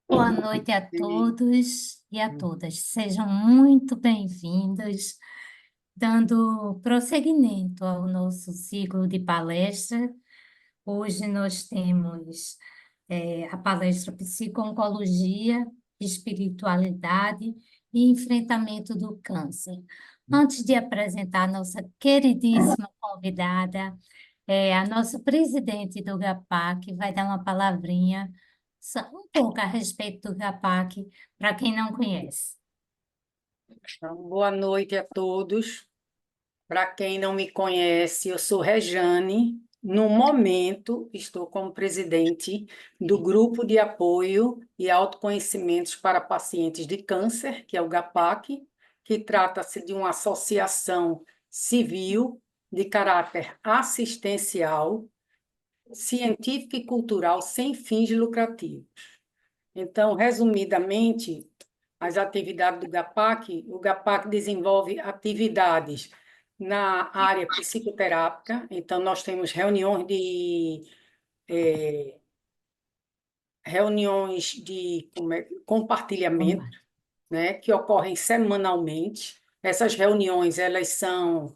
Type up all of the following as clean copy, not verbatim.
Boa noite a E, todos e a todas. Sejam muito bem-vindos, dando prosseguimento ao nosso ciclo de palestra. Hoje nós temos a palestra Psico-oncologia, Espiritualidade e Enfrentamento do Câncer. Antes de apresentar a nossa queridíssima convidada, a nossa presidente do GAPAC vai dar uma palavrinha, só um pouco a respeito do GAPAC, para quem não conhece. então, boa noite a todos. Para quem não me conhece, eu sou Rejane. No momento, estou como presidente do Grupo de Apoio e Autoconhecimentos para Pacientes de Câncer, que é o GAPAC, que trata-se de uma associação civil de caráter assistencial, científica e cultural sem fins lucrativos. Então, resumidamente, as atividades do GAPAC, o GAPAC desenvolve atividades na área psicoterápica, então nós temos reuniões de compartilhamento, né, que ocorrem semanalmente. Essas reuniões elas são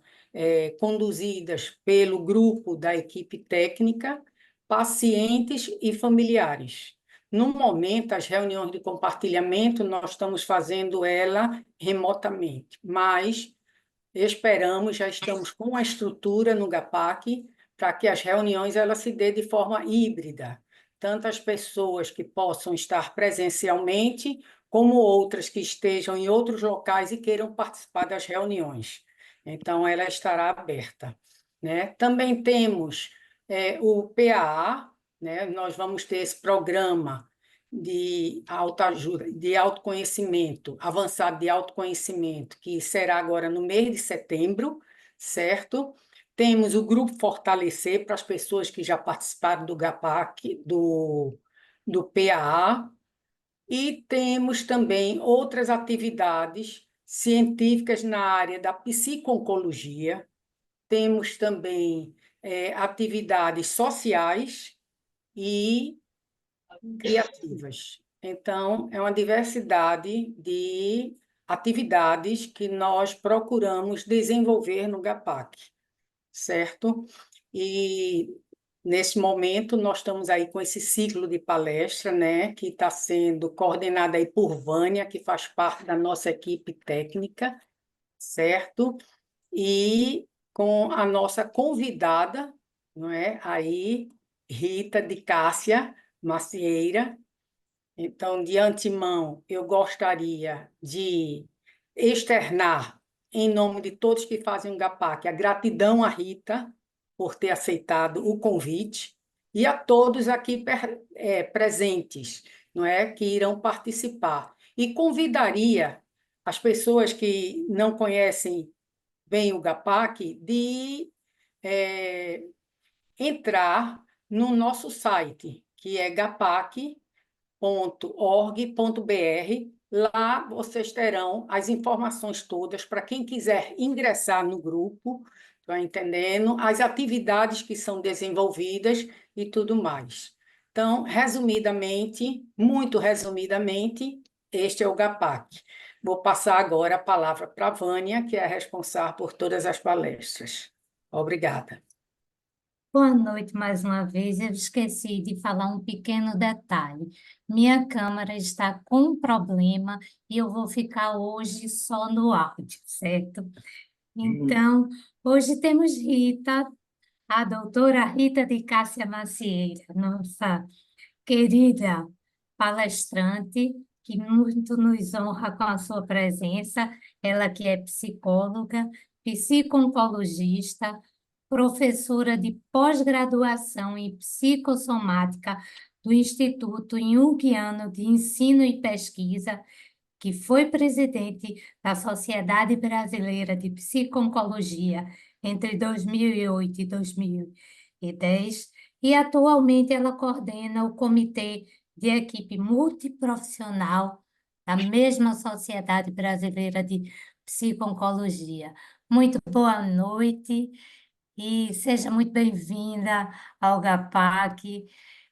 conduzidas pelo grupo da equipe técnica, pacientes e familiares. No momento, as reuniões de compartilhamento, nós estamos fazendo ela remotamente, mas esperamos, já estamos com a estrutura no GAPAC para que as reuniões ela se dê de forma híbrida, tanto as pessoas que possam estar presencialmente, como outras que estejam em outros locais e queiram participar das reuniões. Então, ela estará aberta, né? Também temos o PAA, né? Nós vamos ter esse programa de autoajuda, de autoconhecimento, avançado de autoconhecimento, que será agora no mês de setembro, certo? Temos o Grupo Fortalecer para as pessoas que já participaram do GAPAC, do PAA, e temos também outras atividades científicas na área da psico-oncologia, temos também atividades sociais e criativas. Então, é uma diversidade de atividades que nós procuramos desenvolver no GAPAC, certo? E, nesse momento, nós estamos aí com esse ciclo de palestra, né, que está sendo coordenado aí por Vânia, que faz parte da nossa equipe técnica, certo? E com a nossa convidada, não é? Aí, Rita de Cássia Macieira. Então, de antemão, eu gostaria de externar, em nome de todos que fazem o GAPAC, a gratidão à Rita por ter aceitado o convite e a todos aqui presentes, não é, que irão participar. E convidaria as pessoas que não conhecem bem o GAPAC de eh, entrar no nosso site, que é gapac.org.br. Lá vocês terão as informações todas para quem quiser ingressar no grupo, está entendendo? As atividades que são desenvolvidas e tudo mais. Então, resumidamente, muito resumidamente, este é o GAPAC. Vou passar agora a palavra para a Vânia, que é a responsável por todas as palestras. Obrigada. Boa noite mais uma vez. Eu esqueci de falar um pequeno detalhe. Minha câmera está com um problema e eu vou ficar hoje só no áudio, certo? Então, hoje temos Rita, a doutora Rita de Cássia Macieira, nossa querida palestrante, que muito nos honra com a sua presença. Ela que é psicóloga, psico-oncologista, professora de pós-graduação em psicossomática do Instituto Jungiano de Ensino e Pesquisa, que foi presidente da Sociedade Brasileira de Psico-Oncologia entre 2008 e 2010, e atualmente ela coordena o Comitê de Equipe Multiprofissional da mesma Sociedade Brasileira de Psico-Oncologia. Muito boa noite e seja muito bem-vinda ao GAPAC.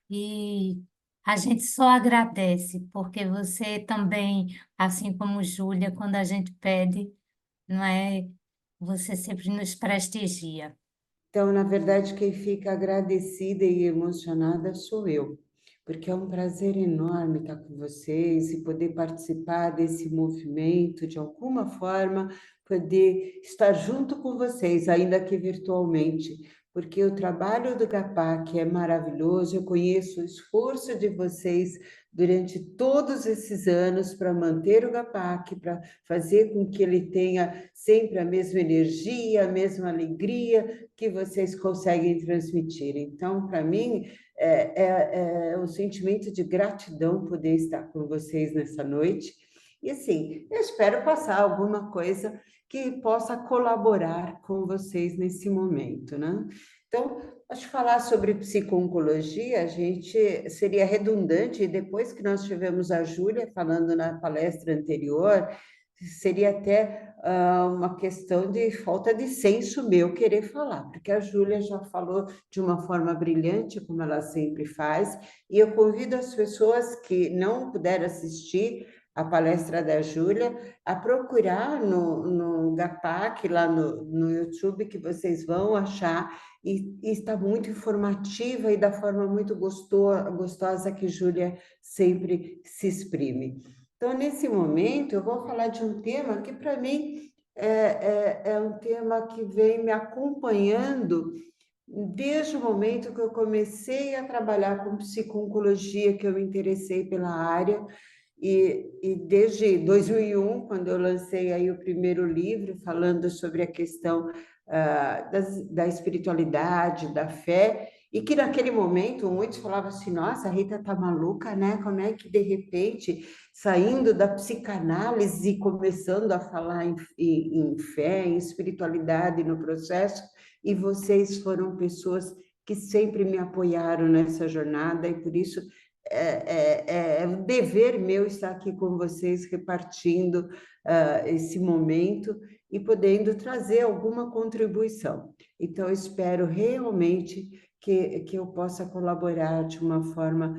E A gente só agradece, porque você também, assim como Júlia, quando a gente pede, não é? Você sempre nos prestigia. Então, na verdade, quem fica agradecida e emocionada sou eu, porque é um prazer enorme estar com vocês e poder participar desse movimento, de alguma forma, poder estar junto com vocês, ainda que virtualmente, porque o trabalho do GAPAC é maravilhoso, eu conheço o esforço de vocês durante todos esses anos para manter o GAPAC, para fazer com que ele tenha sempre a mesma energia, a mesma alegria, que vocês conseguem transmitir. Então, para mim, é um sentimento de gratidão poder estar com vocês nessa noite. E assim, eu espero passar alguma coisa que possa colaborar com vocês nesse momento, né? Então, acho que falar sobre psico-oncologia, a gente seria redundante, e depois que nós tivemos a Júlia falando na palestra anterior, seria até uma questão de falta de senso meu querer falar, porque a Júlia já falou de uma forma brilhante, como ela sempre faz, e eu convido as pessoas que não puderam assistir a palestra da Júlia a procurar no GAPAC, lá no YouTube, que vocês vão achar, e está muito informativa e da forma muito gostosa que Júlia sempre se exprime. Então, nesse momento, eu vou falar de um tema que, para mim, é um tema que vem me acompanhando desde o momento que eu comecei a trabalhar com psico-oncologia, que eu me interessei pela área, e desde 2001, quando eu lancei aí o primeiro livro falando sobre a questão da espiritualidade, da fé, e que naquele momento muitos falavam assim, nossa, a Rita tá maluca, né? Como é que de repente, saindo da psicanálise e começando a falar em fé, em espiritualidade no processo, e vocês foram pessoas que sempre me apoiaram nessa jornada, e por isso é um dever meu estar aqui com vocês, repartindo esse momento e podendo trazer alguma contribuição. Então, eu espero realmente que eu possa colaborar de uma forma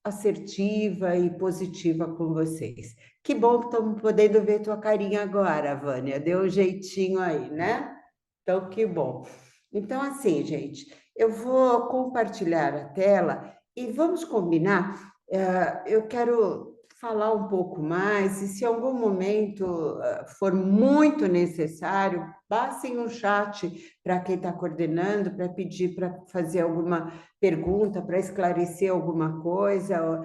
assertiva e positiva com vocês. Que bom que estamos podendo ver tua carinha agora, Vânia. Deu um jeitinho aí, né? Então, que bom. Então, assim, gente, eu vou compartilhar a tela e vamos combinar. Eu quero falar um pouco mais, e se em algum momento for muito necessário, passem um chat para quem está coordenando, para pedir para fazer alguma pergunta, para esclarecer alguma coisa,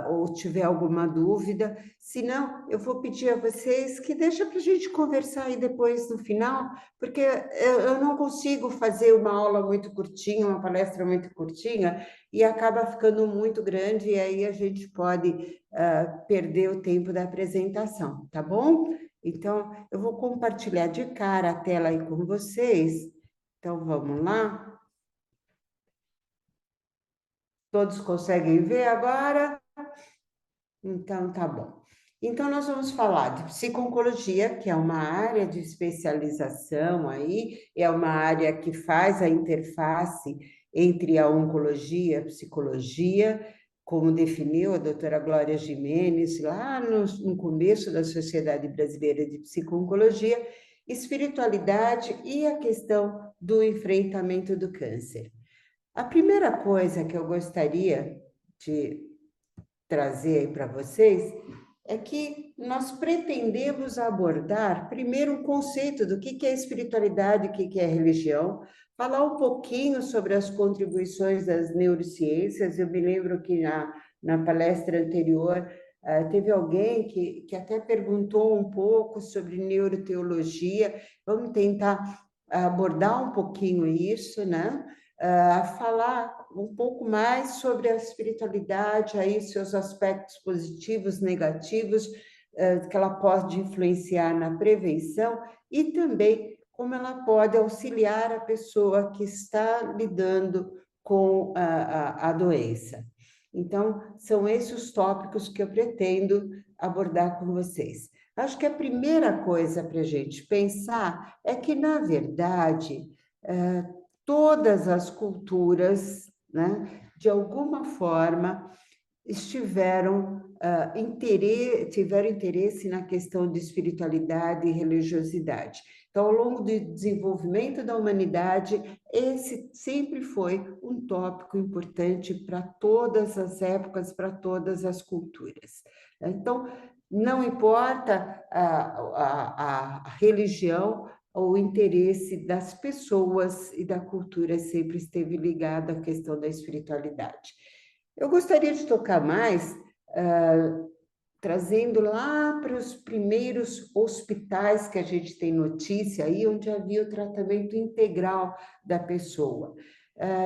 ou tiver alguma dúvida. Se não, eu vou pedir a vocês que deixem para a gente conversar aí depois no final, porque eu não consigo fazer uma aula muito curtinha, uma palestra muito curtinha, e acaba ficando muito grande, e aí a gente pode perder o tempo da apresentação, tá bom? Então, eu vou compartilhar de cara a tela aí com vocês. Então, vamos lá? Todos conseguem ver agora? Então, tá bom. Então, nós vamos falar de psico-oncologia, que é uma área de especialização aí, é uma área que faz a interface entre a oncologia e a psicologia, como definiu a doutora Glória Gimenez, lá no começo da Sociedade Brasileira de Psico-Oncologia, espiritualidade e a questão do enfrentamento do câncer. A primeira coisa que eu gostaria de trazer aí para vocês é que nós pretendemos abordar primeiro o conceito do que é espiritualidade, o que é religião, falar um pouquinho sobre as contribuições das neurociências. Eu me lembro que na palestra anterior teve alguém que até perguntou um pouco sobre neuroteologia. Vamos tentar abordar um pouquinho isso, né? Falar um pouco mais sobre a espiritualidade, aí seus aspectos positivos, negativos, que ela pode influenciar na prevenção e também como ela pode auxiliar a pessoa que está lidando com a doença. Então, são esses os tópicos que eu pretendo abordar com vocês. Acho que a primeira coisa para a gente pensar é que, na verdade, todas as culturas, né, de alguma forma, tiveram interesse na questão de espiritualidade e religiosidade. Então, ao longo do desenvolvimento da humanidade, esse sempre foi um tópico importante para todas as épocas, para todas as culturas. Então, não importa a religião, o interesse das pessoas e da cultura sempre esteve ligado à questão da espiritualidade. Eu gostaria de tocar mais, trazendo lá para os primeiros hospitais que a gente tem notícia aí, onde havia o tratamento integral da pessoa.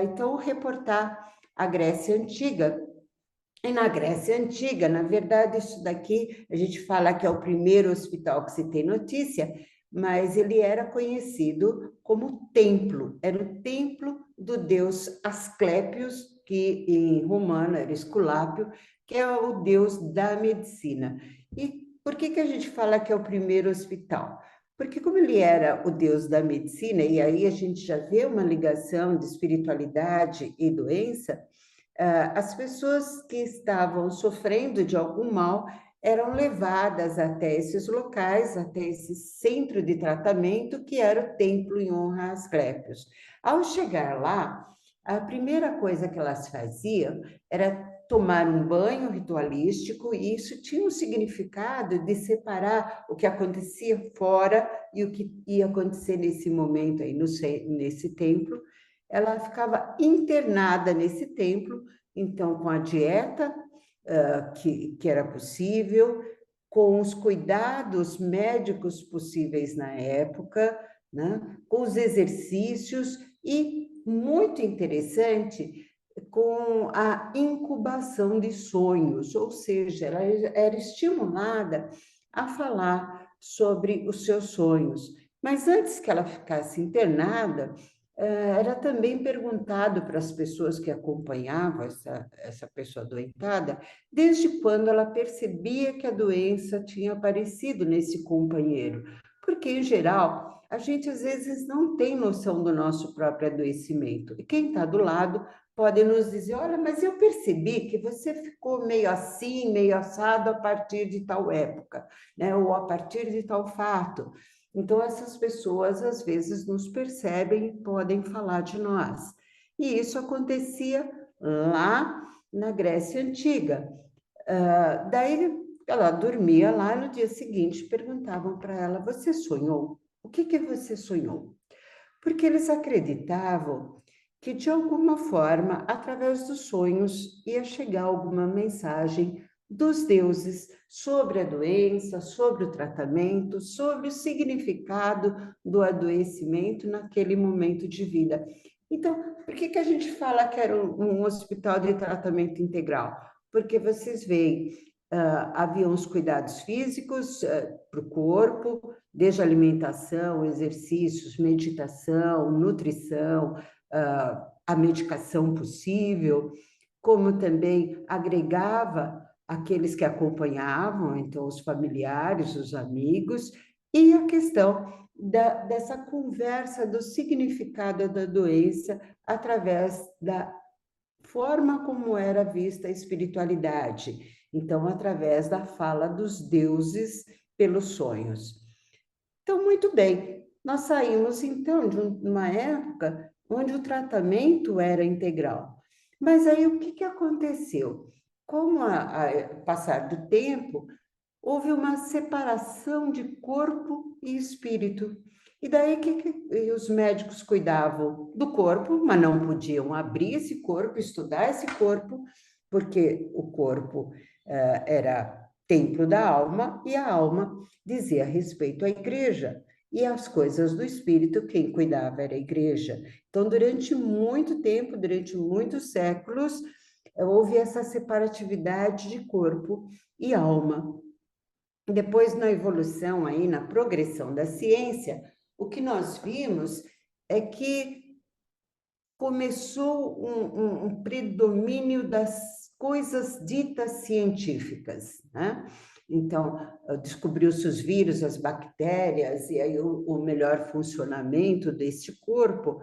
Então, reportar a Grécia Antiga. E na Grécia Antiga, na verdade, isso daqui, a gente fala que é o primeiro hospital que se tem notícia, mas ele era conhecido como templo, era o templo do deus Asclépios, que em romano era Esculápio, que é o deus da medicina. E por que a gente fala que é o primeiro hospital? Porque como ele era o deus da medicina, e aí a gente já vê uma ligação de espiritualidade e doença, as pessoas que estavam sofrendo de algum mal eram levadas até esses locais, até esse centro de tratamento, que era o templo em honra a Asclépios. Ao chegar lá, a primeira coisa que elas faziam era tomar um banho ritualístico, e isso tinha um significado de separar o que acontecia fora e o que ia acontecer nesse momento aí, nesse templo. Ela ficava internada nesse templo, então, com a dieta que era possível, com os cuidados médicos possíveis na época, né? Com os exercícios e, muito interessante, com a incubação de sonhos, ou seja, ela era estimulada a falar sobre os seus sonhos. Mas antes que ela ficasse internada, era também perguntado para as pessoas que acompanhavam essa pessoa adoentada, desde quando ela percebia que a doença tinha aparecido nesse companheiro. Porque, em geral, a gente às vezes não tem noção do nosso próprio adoecimento. E quem está do lado pode nos dizer: olha, mas eu percebi que você ficou meio assim, meio assado a partir de tal época, né? Ou a partir de tal fato. Então, essas pessoas, às vezes, nos percebem e podem falar de nós. E isso acontecia lá na Grécia Antiga. Daí, ela dormia lá, no dia seguinte perguntavam para ela: você sonhou? O que você sonhou? Porque eles acreditavam que, de alguma forma, através dos sonhos, ia chegar alguma mensagem dos deuses sobre a doença, sobre o tratamento, sobre o significado do adoecimento naquele momento de vida. Então, por que a gente fala que era um hospital de tratamento integral? Porque vocês veem, havia os cuidados físicos para o corpo, desde alimentação, exercícios, meditação, nutrição, a medicação possível, como também agregava aqueles que acompanhavam, então os familiares, os amigos, e a questão dessa conversa do significado da doença através da forma como era vista a espiritualidade, então através da fala dos deuses pelos sonhos. Então, muito bem, nós saímos então de uma época onde o tratamento era integral. Mas aí o que aconteceu? Com o passar do tempo, houve uma separação de corpo e espírito. E daí que os médicos cuidavam do corpo, mas não podiam abrir esse corpo, estudar esse corpo, porque o corpo era templo da alma e a alma dizia respeito à igreja. E as coisas do espírito, quem cuidava era a igreja. Então, durante muito tempo, durante muitos séculos, houve essa separatividade de corpo e alma. Depois, na evolução, aí, na progressão da ciência, o que nós vimos é que começou um predomínio das coisas ditas científicas, né? Então, descobriu-se os vírus, as bactérias, e aí o melhor funcionamento deste corpo.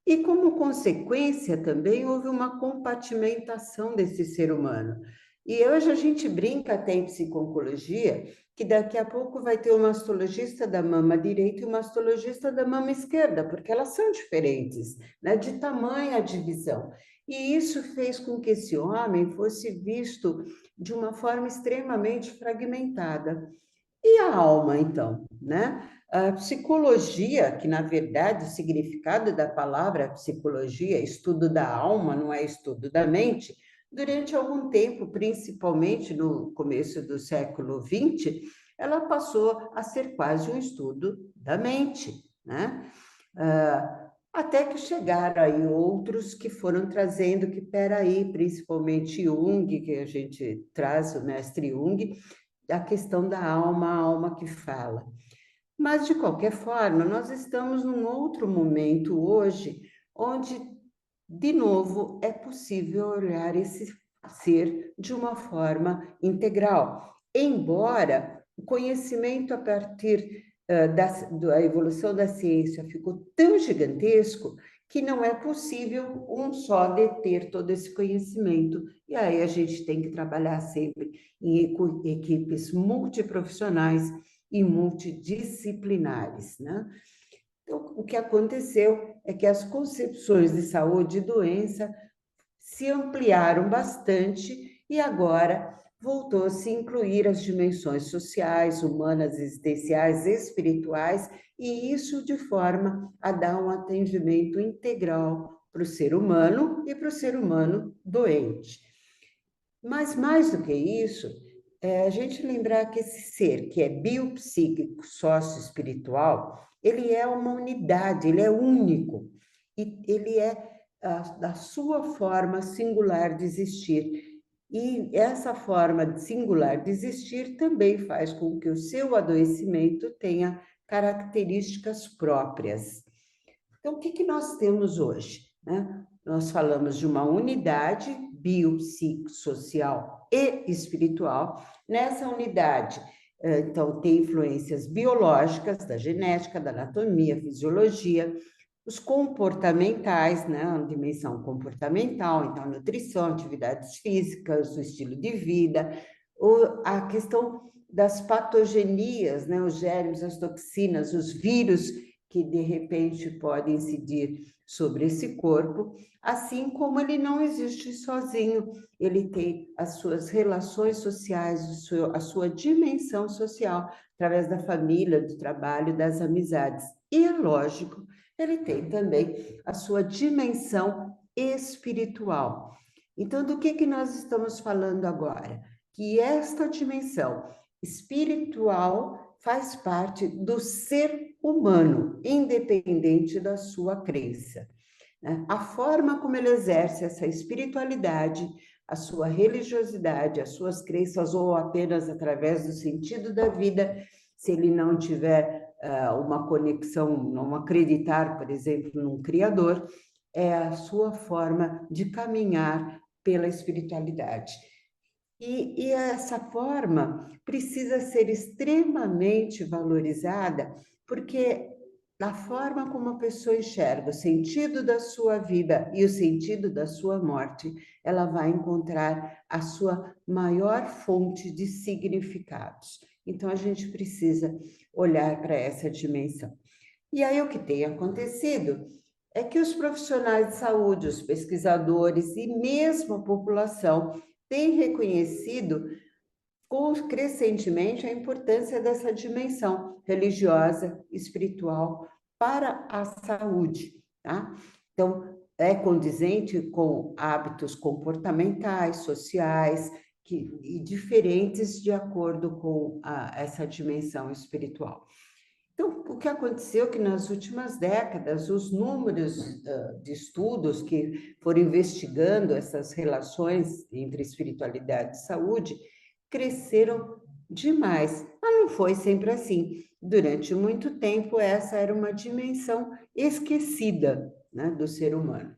E como consequência também houve uma compartimentação desse ser humano. E hoje a gente brinca até em psico-oncologia que daqui a pouco vai ter uma mastologista da mama direita e uma mastologista da mama esquerda, porque elas são diferentes, né, de tamanha divisão. E isso fez com que esse homem fosse visto de uma forma extremamente fragmentada. E a alma, então, né? A psicologia, que na verdade o significado da palavra psicologia, estudo da alma, não é estudo da mente, durante algum tempo, principalmente no começo do século XX, ela passou a ser quase um estudo da mente, né? Até que chegaram aí outros que foram trazendo que, peraí, principalmente Jung, que a gente traz, o mestre Jung, a questão da alma, a alma que fala. Mas, de qualquer forma, nós estamos num outro momento hoje, onde, de novo, é possível olhar esse ser de uma forma integral. Embora o conhecimento a partir da evolução da ciência ficou tão gigantesco que não é possível um só deter todo esse conhecimento. E aí a gente tem que trabalhar sempre em equipes multiprofissionais e multidisciplinares, né? Então, o que aconteceu é que as concepções de saúde e doença se ampliaram bastante e agora voltou a se incluir as dimensões sociais, humanas, existenciais, espirituais, e isso de forma a dar um atendimento integral para o ser humano e para o ser humano doente. Mas mais do que isso, a gente lembrar que esse ser que é biopsíquico, sócio-espiritual, ele é uma unidade, ele é único, e ele é da sua forma singular de existir. E essa forma singular de existir também faz com que o seu adoecimento tenha características próprias. Então, o que nós temos hoje, né? Nós falamos de uma unidade biopsicossocial e espiritual. Nessa unidade, então, tem influências biológicas, da genética, da anatomia, fisiologia, os comportamentais, né? A dimensão comportamental, então, a nutrição, atividades físicas, o estilo de vida, a questão das patogenias, né? Os germes, as toxinas, os vírus que de repente podem incidir sobre esse corpo, assim como ele não existe sozinho, ele tem as suas relações sociais, a sua dimensão social, através da família, do trabalho, das amizades. E é lógico, ele tem também a sua dimensão espiritual. Então, do que nós estamos falando agora? Que esta dimensão espiritual faz parte do ser humano, independente da sua crença, né? A forma como ele exerce essa espiritualidade, a sua religiosidade, as suas crenças, ou apenas através do sentido da vida, se ele não tiver uma conexão, não acreditar, por exemplo, num Criador, é a sua forma de caminhar pela espiritualidade. E essa forma precisa ser extremamente valorizada, porque da forma como a pessoa enxerga o sentido da sua vida e o sentido da sua morte, ela vai encontrar a sua maior fonte de significados. Então, a gente precisa olhar para essa dimensão. E aí, o que tem acontecido é que os profissionais de saúde, os pesquisadores e mesmo a população têm reconhecido crescentemente a importância dessa dimensão religiosa, espiritual para a saúde, tá? Então, é condizente com hábitos comportamentais, sociais, e diferentes de acordo com essa dimensão espiritual. Então, o que aconteceu é que nas últimas décadas, os números de estudos que foram investigando essas relações entre espiritualidade e saúde cresceram demais, mas não foi sempre assim. Durante muito tempo, essa era uma dimensão esquecida, né, do ser humano.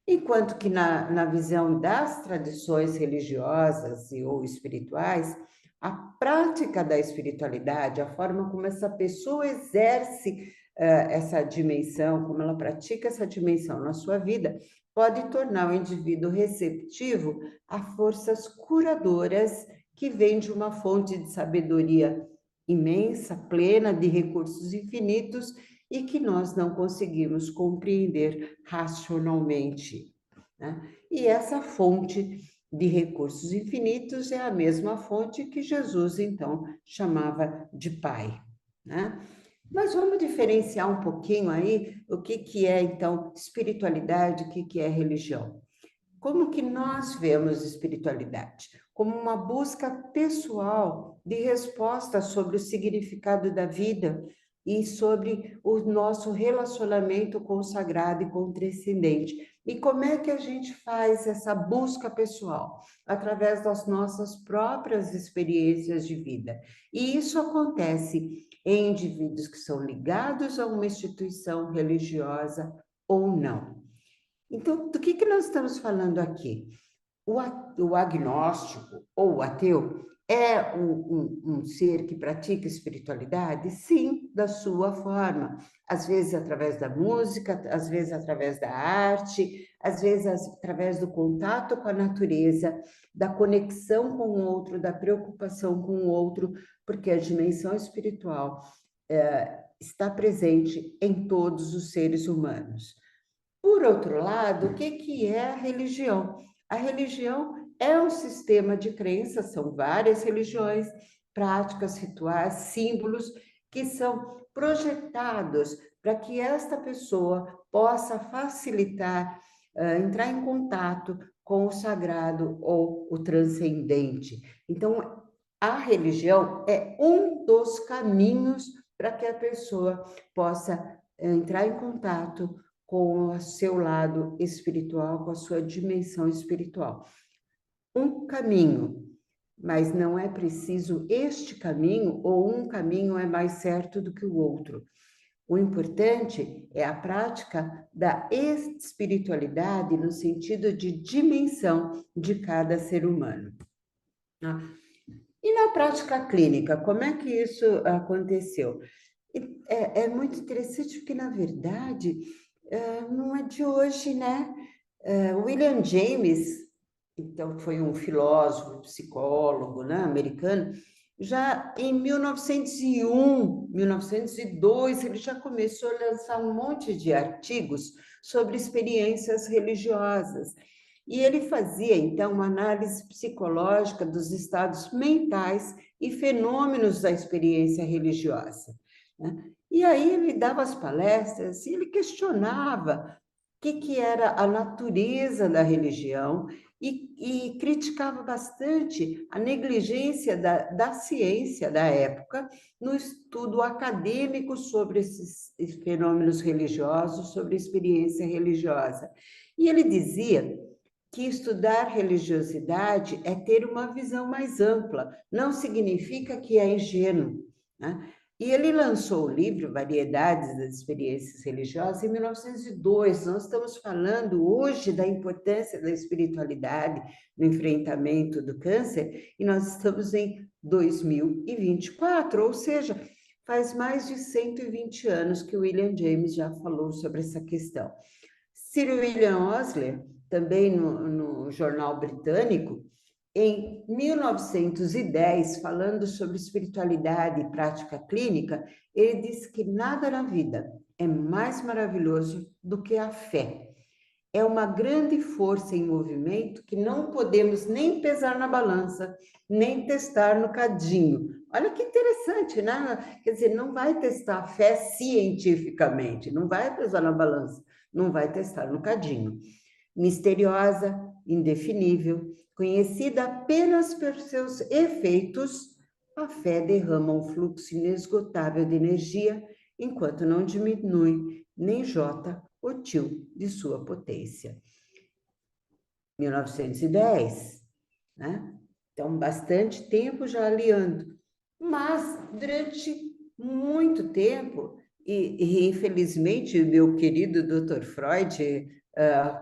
Enquanto que na visão das tradições religiosas ou espirituais, a prática da espiritualidade, a forma como essa pessoa exerce essa dimensão, como ela pratica essa dimensão na sua vida, pode tornar o indivíduo receptivo a forças curadoras que vêm de uma fonte de sabedoria imensa, plena, de recursos infinitos e que nós não conseguimos compreender racionalmente, né? E essa fonte de recursos infinitos é a mesma fonte que Jesus, então, chamava de Pai, né? Mas vamos diferenciar um pouquinho aí o que é, então, espiritualidade, o que é religião. Como que nós vemos espiritualidade? Como uma busca pessoal de resposta sobre o significado da vida e sobre o nosso relacionamento com o sagrado e com o transcendente. E como é que a gente faz essa busca pessoal? Através das nossas próprias experiências de vida. E isso acontece em indivíduos que são ligados a uma instituição religiosa ou não. Então, do que nós estamos falando aqui? O agnóstico ou o ateu é um ser que pratica espiritualidade? Sim, da sua forma. Às vezes através da música, às vezes através da arte, às vezes através do contato com a natureza, da conexão com o outro, da preocupação com o outro, porque a dimensão espiritual está presente em todos os seres humanos. Por outro lado, o que é a religião? A religião é um sistema de crenças, são várias religiões, práticas, rituais, símbolos que são projetados para que esta pessoa possa facilitar, entrar em contato com o sagrado ou o transcendente. Então, a religião é um dos caminhos para que a pessoa possa entrar em contato com o seu lado espiritual, com a sua dimensão espiritual. Um caminho, mas não é preciso este caminho ou um caminho é mais certo do que o outro. O importante é a prática da espiritualidade no sentido de dimensão de cada ser humano. E na prática clínica, como é que isso aconteceu? É muito interessante porque, na verdade, não é de hoje, né? William James, então, foi um filósofo, psicólogo, né, americano, já em 1901, 1902, ele já começou a lançar um monte de artigos sobre experiências religiosas. E ele fazia, então, uma análise psicológica dos estados mentais e fenômenos da experiência religiosa, né? E aí ele dava as palestras e ele questionava o que era a natureza da religião e criticava bastante a negligência da ciência da época no estudo acadêmico sobre esses fenômenos religiosos, sobre a experiência religiosa. E ele dizia que estudar religiosidade é ter uma visão mais ampla, não significa que é ingênuo, né? E ele lançou o livro Variedades das Experiências Religiosas em 1902. Nós estamos falando hoje da importância da espiritualidade no enfrentamento do câncer e nós estamos em 2024, ou seja, faz mais de 120 anos que o William James já falou sobre essa questão. Sir William Osler, também no jornal britânico, em 1910, falando sobre espiritualidade e prática clínica, ele disse que nada na vida é mais maravilhoso do que a fé. É uma grande força em movimento que não podemos nem pesar na balança, nem testar no cadinho. Olha que interessante, né? Quer dizer, não vai testar a fé cientificamente, não vai pesar na balança, não vai testar no cadinho. Misteriosa, indefinível, conhecida apenas por seus efeitos, a fé derrama um fluxo inesgotável de energia, enquanto não diminui nem jota o til de sua potência. 1910, né? Então, bastante tempo já aliando. Mas, durante muito tempo, e infelizmente, meu querido Dr. Freud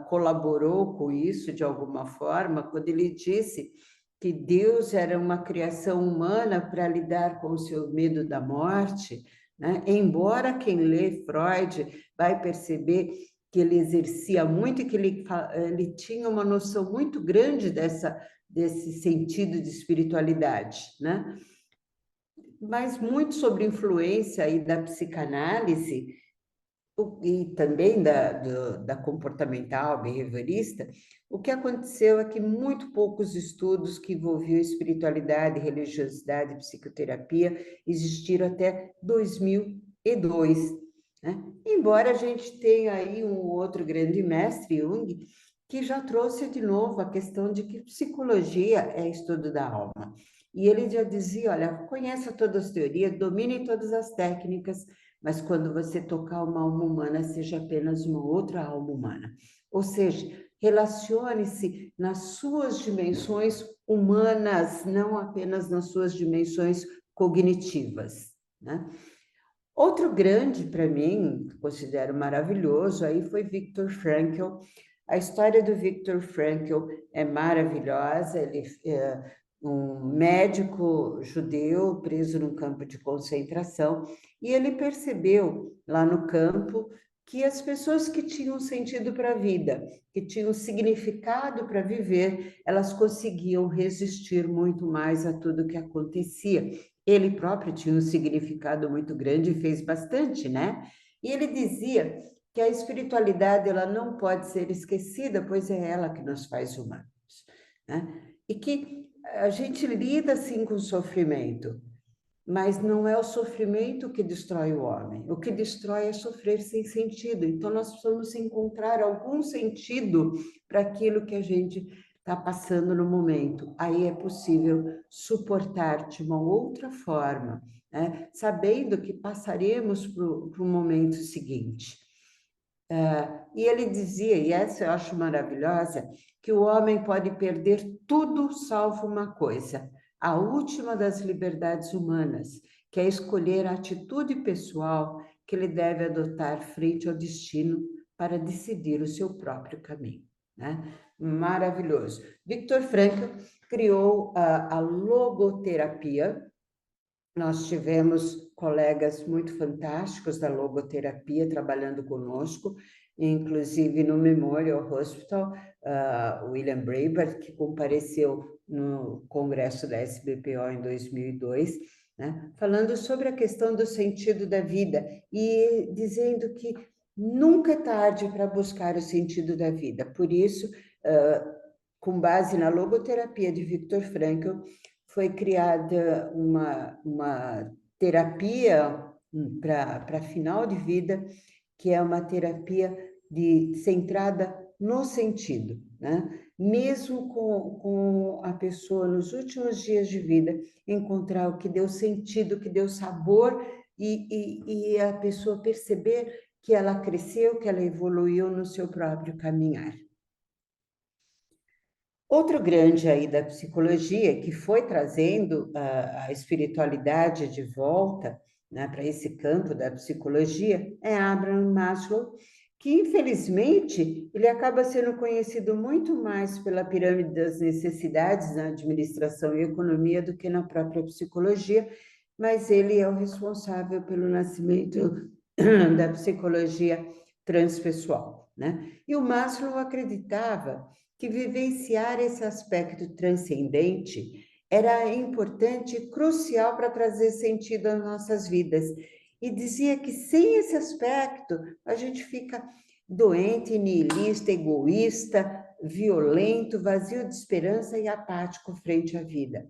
colaborou com isso de alguma forma, quando ele disse que Deus era uma criação humana para lidar com o seu medo da morte, né? Embora quem lê Freud vai perceber que ele exercia muito e que ele tinha uma noção muito grande desse sentido de espiritualidade, né? Mas muito sobre influência aí da psicanálise e também da comportamental, behaviorista, o que aconteceu é que muito poucos estudos que envolviam espiritualidade, religiosidade e psicoterapia existiram até 2002, né? Embora a gente tenha aí um outro grande mestre, Jung, que já trouxe de novo a questão de que psicologia é estudo da alma. E ele já dizia, olha, conheça todas as teorias, domine todas as técnicas, mas quando você tocar uma alma humana, seja apenas uma outra alma humana. Ou seja, relacione-se nas suas dimensões humanas, não apenas nas suas dimensões cognitivas, né? Outro grande para mim, considero maravilhoso, aí foi Viktor Frankl. A história do Viktor Frankl é maravilhosa. Ele é um médico judeu preso num campo de concentração e ele percebeu lá no campo que as pessoas que tinham sentido para a vida, que tinham significado para viver, elas conseguiam resistir muito mais a tudo que acontecia. Ele próprio tinha um significado muito grande e fez bastante, né? E ele dizia que a espiritualidade ela não pode ser esquecida, pois é ela que nos faz humanos, né? E que a gente lida assim com o sofrimento, mas não é o sofrimento que destrói o homem. O que destrói é sofrer sem sentido. Então nós precisamos encontrar algum sentido para aquilo que a gente está passando no momento. Aí é possível suportar de uma outra forma, né? Sabendo que passaremos para o momento seguinte. E ele dizia, e essa eu acho maravilhosa, que o homem pode perder tudo salvo uma coisa, a última das liberdades humanas, que é escolher a atitude pessoal que ele deve adotar frente ao destino para decidir o seu próprio caminho, né? Maravilhoso. Viktor Frankl criou a logoterapia. Nós tivemos colegas muito fantásticos da logoterapia trabalhando conosco, inclusive no Memorial Hospital, William Breitbart, que compareceu no congresso da SBPO em 2002, né, falando sobre a questão do sentido da vida e dizendo que nunca é tarde para buscar o sentido da vida. Por isso, com base na logoterapia de Viktor Frankl, foi criada uma terapia para final de vida, que é uma terapia centrada no sentido, né? Mesmo com a pessoa nos últimos dias de vida, encontrar o que deu sentido, o que deu sabor, e a pessoa perceber que ela cresceu, que ela evoluiu no seu próprio caminhar. Outro grande aí da psicologia que foi trazendo a espiritualidade de volta, né, para esse campo da psicologia é Abraham Maslow, que infelizmente ele acaba sendo conhecido muito mais pela pirâmide das necessidades na administração e economia do que na própria psicologia, mas ele é o responsável pelo nascimento da psicologia transpessoal, né? E o Maslow acreditava que vivenciar esse aspecto transcendente era importante e crucial para trazer sentido às nossas vidas. E dizia que sem esse aspecto, a gente fica doente, nihilista, egoísta, violento, vazio de esperança e apático frente à vida.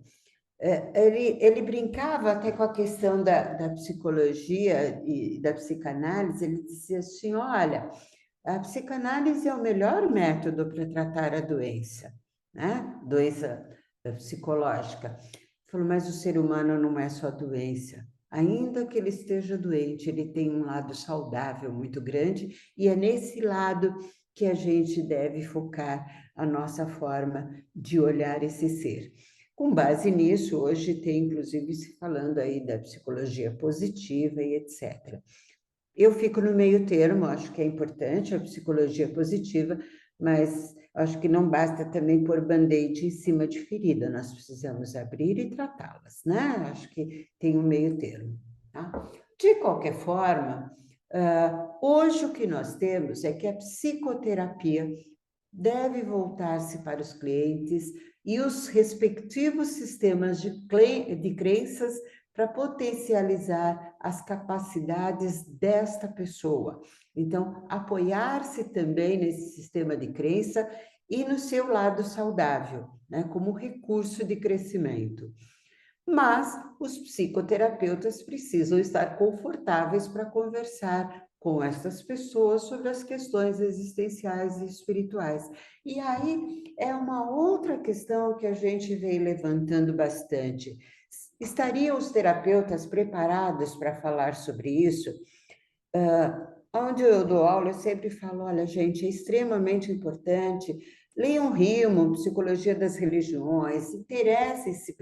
Ele brincava até com a questão da psicologia e da psicanálise, ele dizia assim, olha, a psicanálise é o melhor método para tratar a doença, né? Doença psicológica. Falou, mas o ser humano não é só doença. Ainda que ele esteja doente, ele tem um lado saudável muito grande, e é nesse lado que a gente deve focar a nossa forma de olhar esse ser. Com base nisso, hoje tem inclusive se falando aí da psicologia positiva e etc. Eu fico no meio termo, acho que é importante a psicologia positiva, mas acho que não basta também pôr band-aid em cima de ferida, nós precisamos abrir e tratá-las, né? Acho que tem um meio termo, tá? De qualquer forma, hoje o que nós temos é que a psicoterapia deve voltar-se para os clientes e os respectivos sistemas de crenças para potencializar as capacidades desta pessoa. Então, apoiar-se também nesse sistema de crença e no seu lado saudável, né, como recurso de crescimento. Mas os psicoterapeutas precisam estar confortáveis para conversar com essas pessoas sobre as questões existenciais e espirituais. E aí é uma outra questão que a gente vem levantando bastante. Estariam os terapeutas preparados para falar sobre isso? Onde eu dou aula, eu sempre falo, olha, gente, é extremamente importante, leiam Riemann, Psicologia das Religiões, interessem-se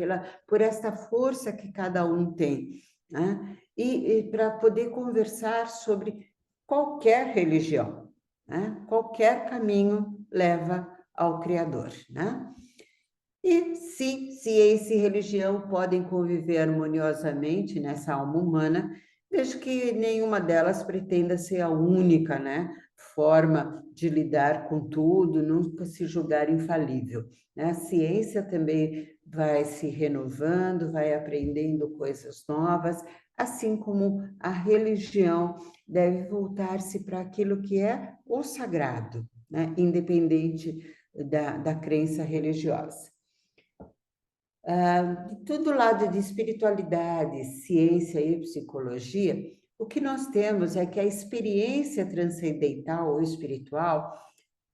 por esta força que cada um tem, né? E para poder conversar sobre qualquer religião, né? Qualquer caminho leva ao Criador, né? E se ciência e religião podem conviver harmoniosamente nessa alma humana, desde que nenhuma delas pretenda ser a única, né, forma de lidar com tudo, nunca se julgar infalível, né? A ciência também vai se renovando, vai aprendendo coisas novas, assim como a religião deve voltar-se para aquilo que é o sagrado, né, independente da crença religiosa. De todo lado de espiritualidade, ciência e psicologia, o que nós temos é que a experiência transcendental ou espiritual,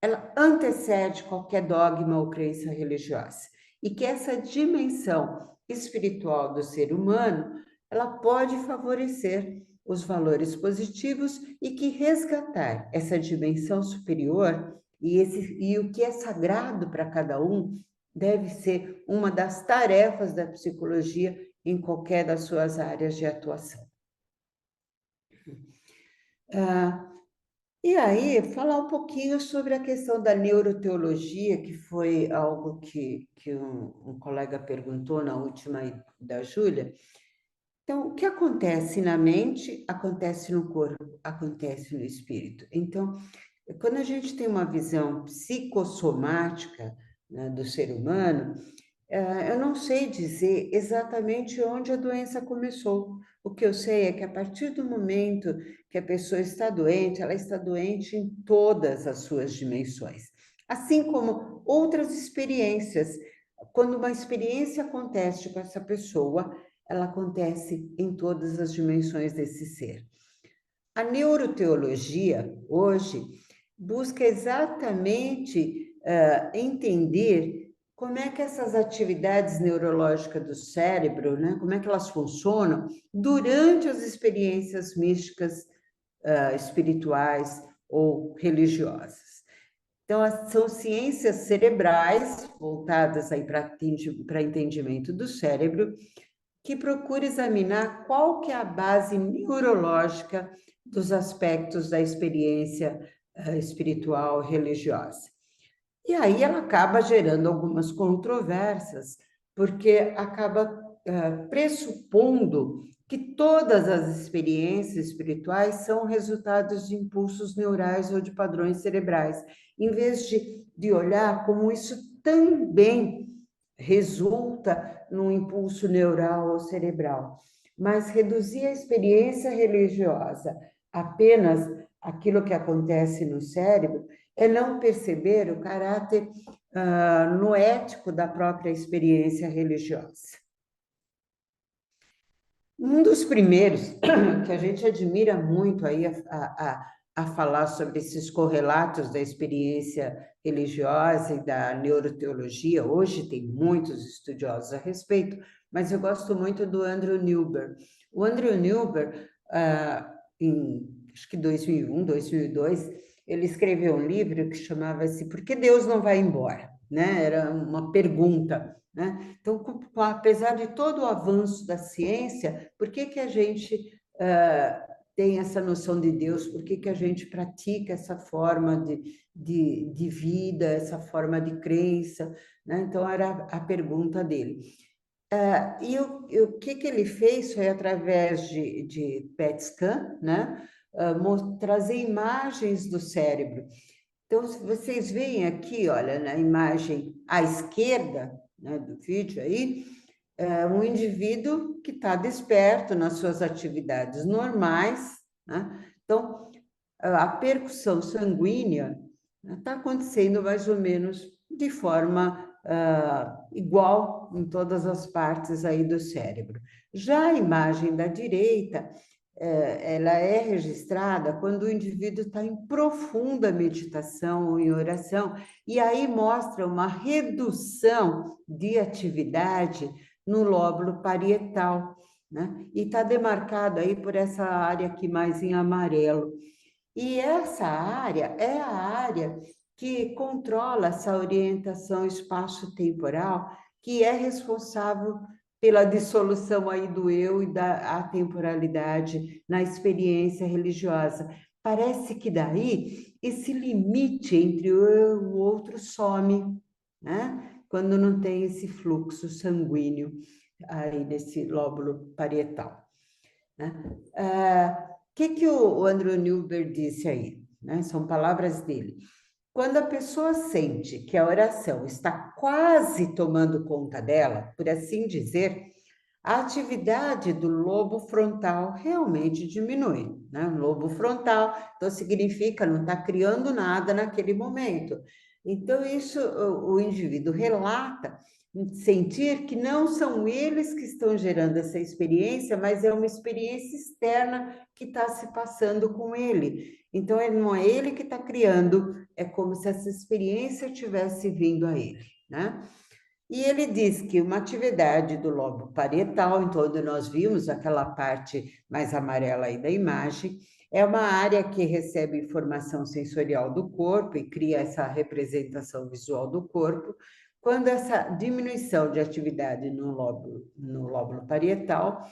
ela antecede qualquer dogma ou crença religiosa. E que essa dimensão espiritual do ser humano, ela pode favorecer os valores positivos e que resgatar essa dimensão superior e o que é sagrado para cada um deve ser uma das tarefas da psicologia em qualquer das suas áreas de atuação. E aí, falar um pouquinho sobre a questão da neuroteologia, que foi algo que um colega perguntou na última da Júlia. Então, o que acontece na mente, acontece no corpo, acontece no espírito. Então, quando a gente tem uma visão psicossomática, né, do ser humano, eu não sei dizer exatamente onde a doença começou. O que eu sei é que a partir do momento que a pessoa está doente, ela está doente em todas as suas dimensões. Assim como outras experiências. Quando uma experiência acontece com essa pessoa, ela acontece em todas as dimensões desse ser. A neuroteologia, hoje, busca exatamente entender como é que essas atividades neurológicas do cérebro, né, como é que elas funcionam durante as experiências místicas, espirituais ou religiosas. Então, são ciências cerebrais voltadas aí para entendimento do cérebro, que procura examinar qual que é a base neurológica dos aspectos da experiência espiritual religiosa. E aí ela acaba gerando algumas controvérsias, porque acaba pressupondo que todas as experiências espirituais são resultados de impulsos neurais ou de padrões cerebrais, em vez de olhar como isso também resulta num impulso neural ou cerebral. Mas reduzir a experiência religiosa apenas aquilo que acontece no cérebro é não perceber o caráter noético da própria experiência religiosa. Um dos primeiros que a gente admira muito aí a falar sobre esses correlatos da experiência religiosa e da neuroteologia, hoje tem muitos estudiosos a respeito, mas eu gosto muito do Andrew Newber. O Andrew Newber, em acho que 2001, 2002, ele escreveu um livro que chamava-se Por que Deus Não Vai Embora? Né? Era uma pergunta, né? Então, apesar de todo o avanço da ciência, por que a gente tem essa noção de Deus? Por que a gente pratica essa forma de vida, essa forma de crença? Né? Então, era a pergunta dele. E o que ele fez foi, através de PET scan, né, trazer imagens do cérebro. Então, se vocês veem aqui, olha, na imagem à esquerda, né, do vídeo aí, um indivíduo que está desperto nas suas atividades normais, né? Então, a percussão sanguínea está acontecendo mais ou menos de forma igual em todas as partes aí do cérebro. Já a imagem da direita, ela é registrada quando o indivíduo está em profunda meditação ou em oração, e aí mostra uma redução de atividade no lóbulo parietal, né? E está demarcado aí por essa área aqui mais em amarelo. E essa área é a área que controla essa orientação espaço-temporal, que é responsável pela dissolução aí do eu e da atemporalidade na experiência religiosa. Parece que daí esse limite entre o eu e o outro some, né? Quando não tem esse fluxo sanguíneo aí nesse lóbulo parietal, né? Que o Andrew Newberg disse aí, né? São palavras dele. Quando a pessoa sente que a oração está quase tomando conta dela, por assim dizer, a atividade do lobo frontal realmente diminui, né? O lobo frontal, então significa não está criando nada naquele momento. Então, isso o indivíduo relata sentir que não são eles que estão gerando essa experiência, mas é uma experiência externa que está se passando com ele. Então, não é ele que está criando, é como se essa experiência tivesse vindo a ele, né? E ele diz que uma atividade do lobo parietal, então, onde nós vimos aquela parte mais amarela aí da imagem, é uma área que recebe informação sensorial do corpo e cria essa representação visual do corpo. Quando essa diminuição de atividade no lóbulo parietal,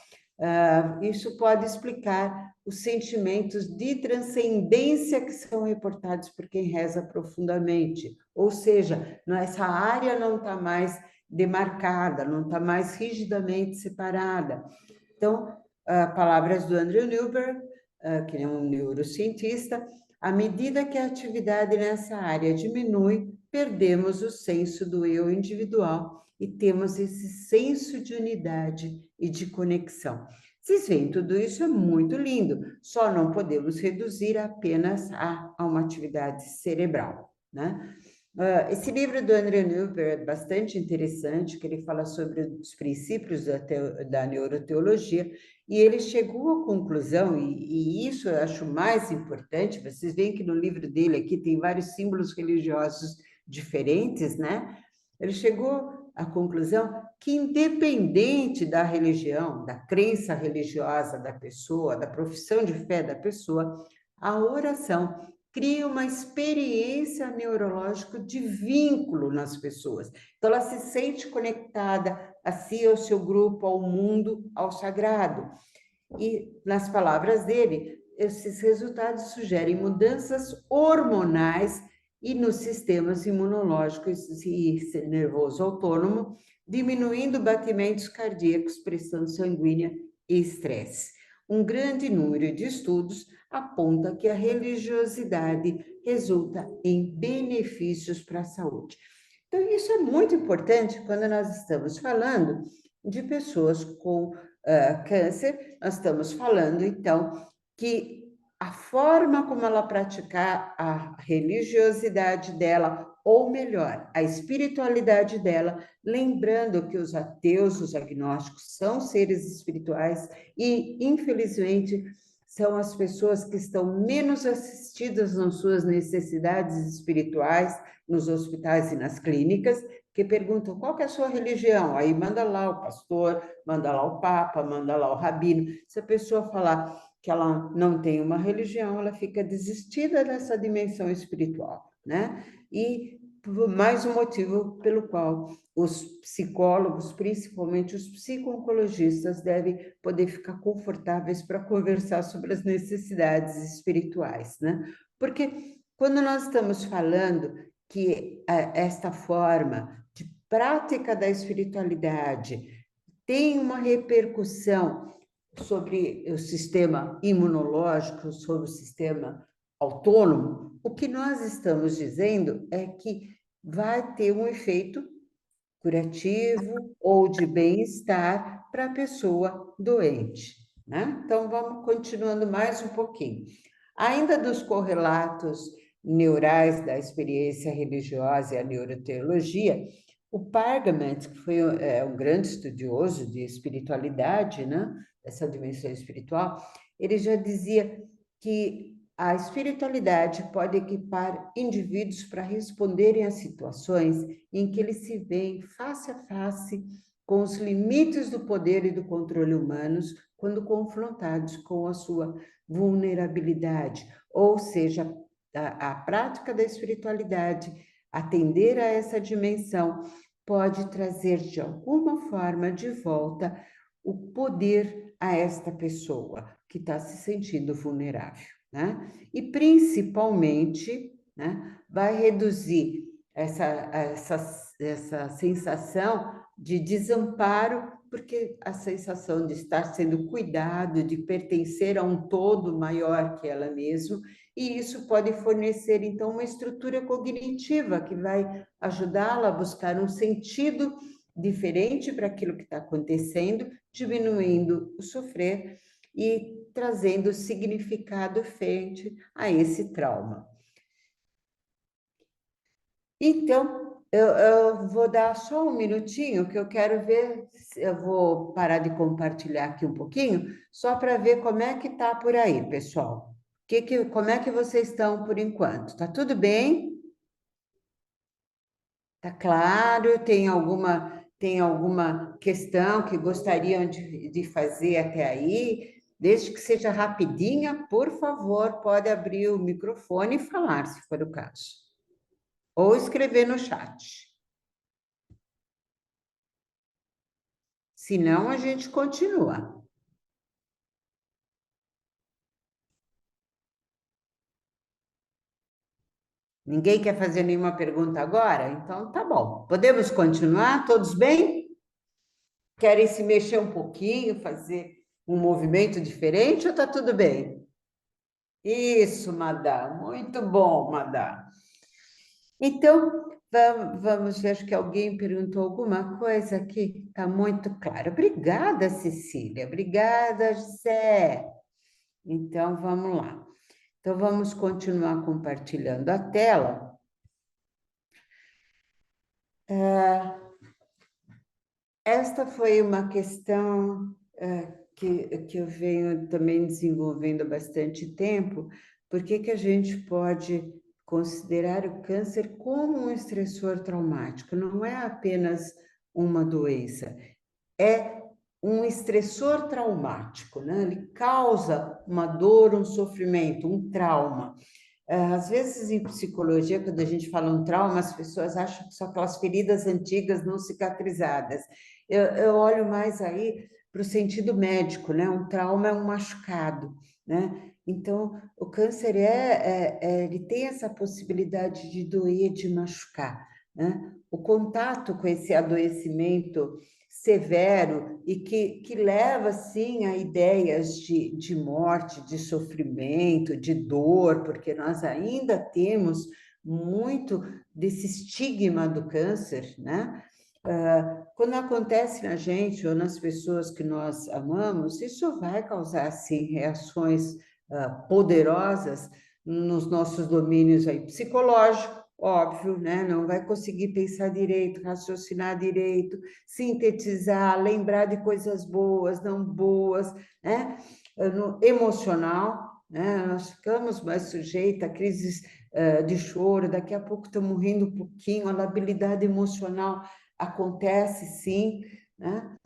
isso pode explicar os sentimentos de transcendência que são reportados por quem reza profundamente. Ou seja, essa área não está mais demarcada, não está mais rigidamente separada. Então, palavras do Andrew Newberg, que é um neurocientista, à medida que a atividade nessa área diminui, perdemos o senso do eu individual e temos esse senso de unidade e de conexão. Vocês veem, tudo isso é muito lindo, só não podemos reduzir apenas a uma atividade cerebral, né? Esse livro do André Newberg é bastante interessante, que ele fala sobre os princípios da neuroteologia, e ele chegou à conclusão, e isso eu acho mais importante, vocês veem que no livro dele aqui tem vários símbolos religiosos diferentes, né? Ele chegou à conclusão que, independente da religião, da crença religiosa da pessoa, da profissão de fé da pessoa, a oração cria uma experiência neurológica de vínculo nas pessoas. Então, ela se sente conectada a si, ao seu grupo, ao mundo, ao sagrado. E, nas palavras dele, esses resultados sugerem mudanças hormonais e nos sistemas imunológicos e nervoso autônomo, diminuindo batimentos cardíacos, pressão sanguínea e estresse. Um grande número de estudos aponta que a religiosidade resulta em benefícios para a saúde. Então, isso é muito importante quando nós estamos falando de pessoas com câncer. Nós estamos falando, então, que a forma como ela praticar a religiosidade dela, ou melhor, a espiritualidade dela, lembrando que os ateus, os agnósticos, são seres espirituais e, infelizmente, são as pessoas que estão menos assistidas nas suas necessidades espirituais, nos hospitais e nas clínicas, que perguntam qual que é a sua religião, aí manda lá o pastor, manda lá o papa, manda lá o rabino. Se a pessoa falar que ela não tem uma religião, ela fica desistida dessa dimensão espiritual, né? E mais um motivo pelo qual os psicólogos, principalmente os psico-oncologistas, devem poder ficar confortáveis para conversar sobre as necessidades espirituais, né? Porque quando nós estamos falando que esta forma de prática da espiritualidade tem uma repercussão sobre o sistema imunológico, sobre o sistema autônomo, o que nós estamos dizendo é que vai ter um efeito curativo ou de bem-estar para a pessoa doente, né? Então, vamos continuando mais um pouquinho. Ainda dos correlatos neurais da experiência religiosa e a neuroteologia, o Pargament, que foi um grande estudioso de espiritualidade, né? Essa dimensão espiritual, ele já dizia que a espiritualidade pode equipar indivíduos para responderem a situações em que eles se veem face a face com os limites do poder e do controle humanos quando confrontados com a sua vulnerabilidade. Ou seja, a prática da espiritualidade, atender a essa dimensão, pode trazer de alguma forma de volta o poder a esta pessoa que está se sentindo vulnerável, né? E principalmente, né, vai reduzir essa sensação de desamparo, porque a sensação de estar sendo cuidado, de pertencer a um todo maior que ela mesma, e isso pode fornecer, então, uma estrutura cognitiva que vai ajudá-la a buscar um sentido diferente para aquilo que está acontecendo, diminuindo o sofrer e trazendo significado frente a esse trauma. Então, eu vou dar só um minutinho, que eu quero ver, eu vou parar de compartilhar aqui um pouquinho, só para ver como é que está por aí, pessoal. Como é que vocês estão por enquanto? Tá tudo bem? Tá claro? Tem alguma questão que gostariam de fazer até aí? Desde que seja rapidinha, por favor, pode abrir o microfone e falar, se for o caso. Ou escrever no chat. Senão, a gente continua. Ninguém quer fazer nenhuma pergunta agora? Então, tá bom. Podemos continuar? Todos bem? Querem se mexer um pouquinho, fazer um movimento diferente ou tá tudo bem? Isso, Madá. Muito bom, Madá. Então, vamos ver, acho que alguém perguntou alguma coisa aqui. Está muito claro. Obrigada, Cecília. Obrigada, José. Então, vamos lá. Então, vamos continuar compartilhando a tela. Esta foi uma questão que eu venho também desenvolvendo há bastante tempo. Por que a gente pode considerar o câncer como um estressor traumático? Não é apenas uma doença, é um estressor traumático, né? Ele causa uma dor, um sofrimento, um trauma. Às vezes, em psicologia, quando a gente fala um trauma, as pessoas acham que são aquelas feridas antigas não cicatrizadas. Eu olho mais aí para o sentido médico, né? Um trauma é um machucado, né? Então, o câncer ele tem essa possibilidade de doer, de machucar, né? O contato com esse adoecimento severo e que leva, sim, a ideias de morte, de sofrimento, de dor, porque nós ainda temos muito desse estigma do câncer, né? Quando acontece na gente ou nas pessoas que nós amamos, isso vai causar, sim, reações poderosas nos nossos domínios aí, psicológico, óbvio, né? Não vai conseguir pensar direito, raciocinar direito, sintetizar, lembrar de coisas boas, não boas, né? No emocional, né? Nós ficamos mais sujeitos a crises de choro, daqui a pouco estamos rindo um pouquinho, a labilidade emocional acontece sim, né?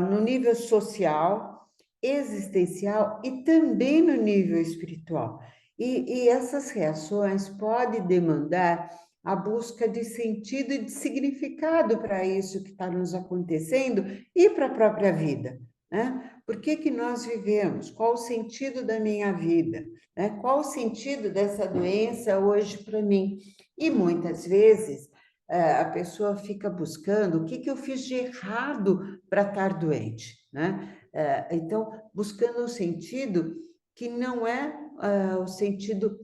No nível social, existencial e também no nível espiritual. E essas reações podem demandar a busca de sentido e de significado para isso que está nos acontecendo e para a própria vida, né? Por que nós vivemos? Qual o sentido da minha vida? Né? Qual o sentido dessa doença hoje para mim? E muitas vezes a pessoa fica buscando o que que eu fiz de errado para estar doente, né? Então, buscando um sentido que não é o sentido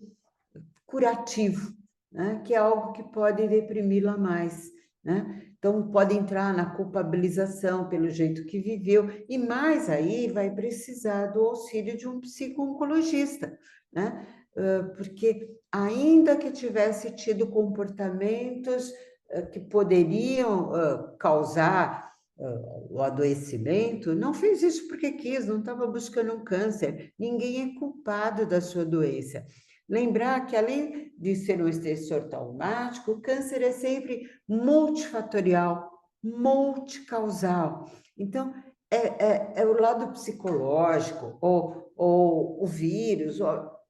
curativo, né? Que é algo que pode deprimi-la mais, né? Então, pode entrar na culpabilização pelo jeito que viveu, e mais aí vai precisar do auxílio de um psico-oncologista, né? Porque ainda que tivesse tido comportamentos que poderiam causar o adoecimento, não fez isso porque quis, não estava buscando um câncer. Ninguém é culpado da sua doença. Lembrar que, além de ser um estressor traumático, o câncer é sempre multifatorial, multicausal. Então, é o lado psicológico, ou o vírus,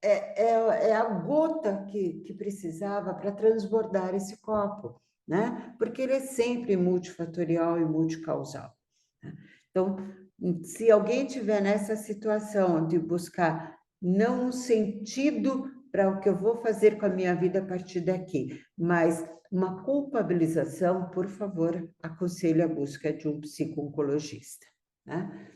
é a gota que precisava para transbordar esse copo, né? Porque ele é sempre multifatorial e multicausal, né? Então, se alguém tiver nessa situação de buscar não um sentido para o que eu vou fazer com a minha vida a partir daqui, mas uma culpabilização, por favor, aconselho a busca de um psico-oncologista, né?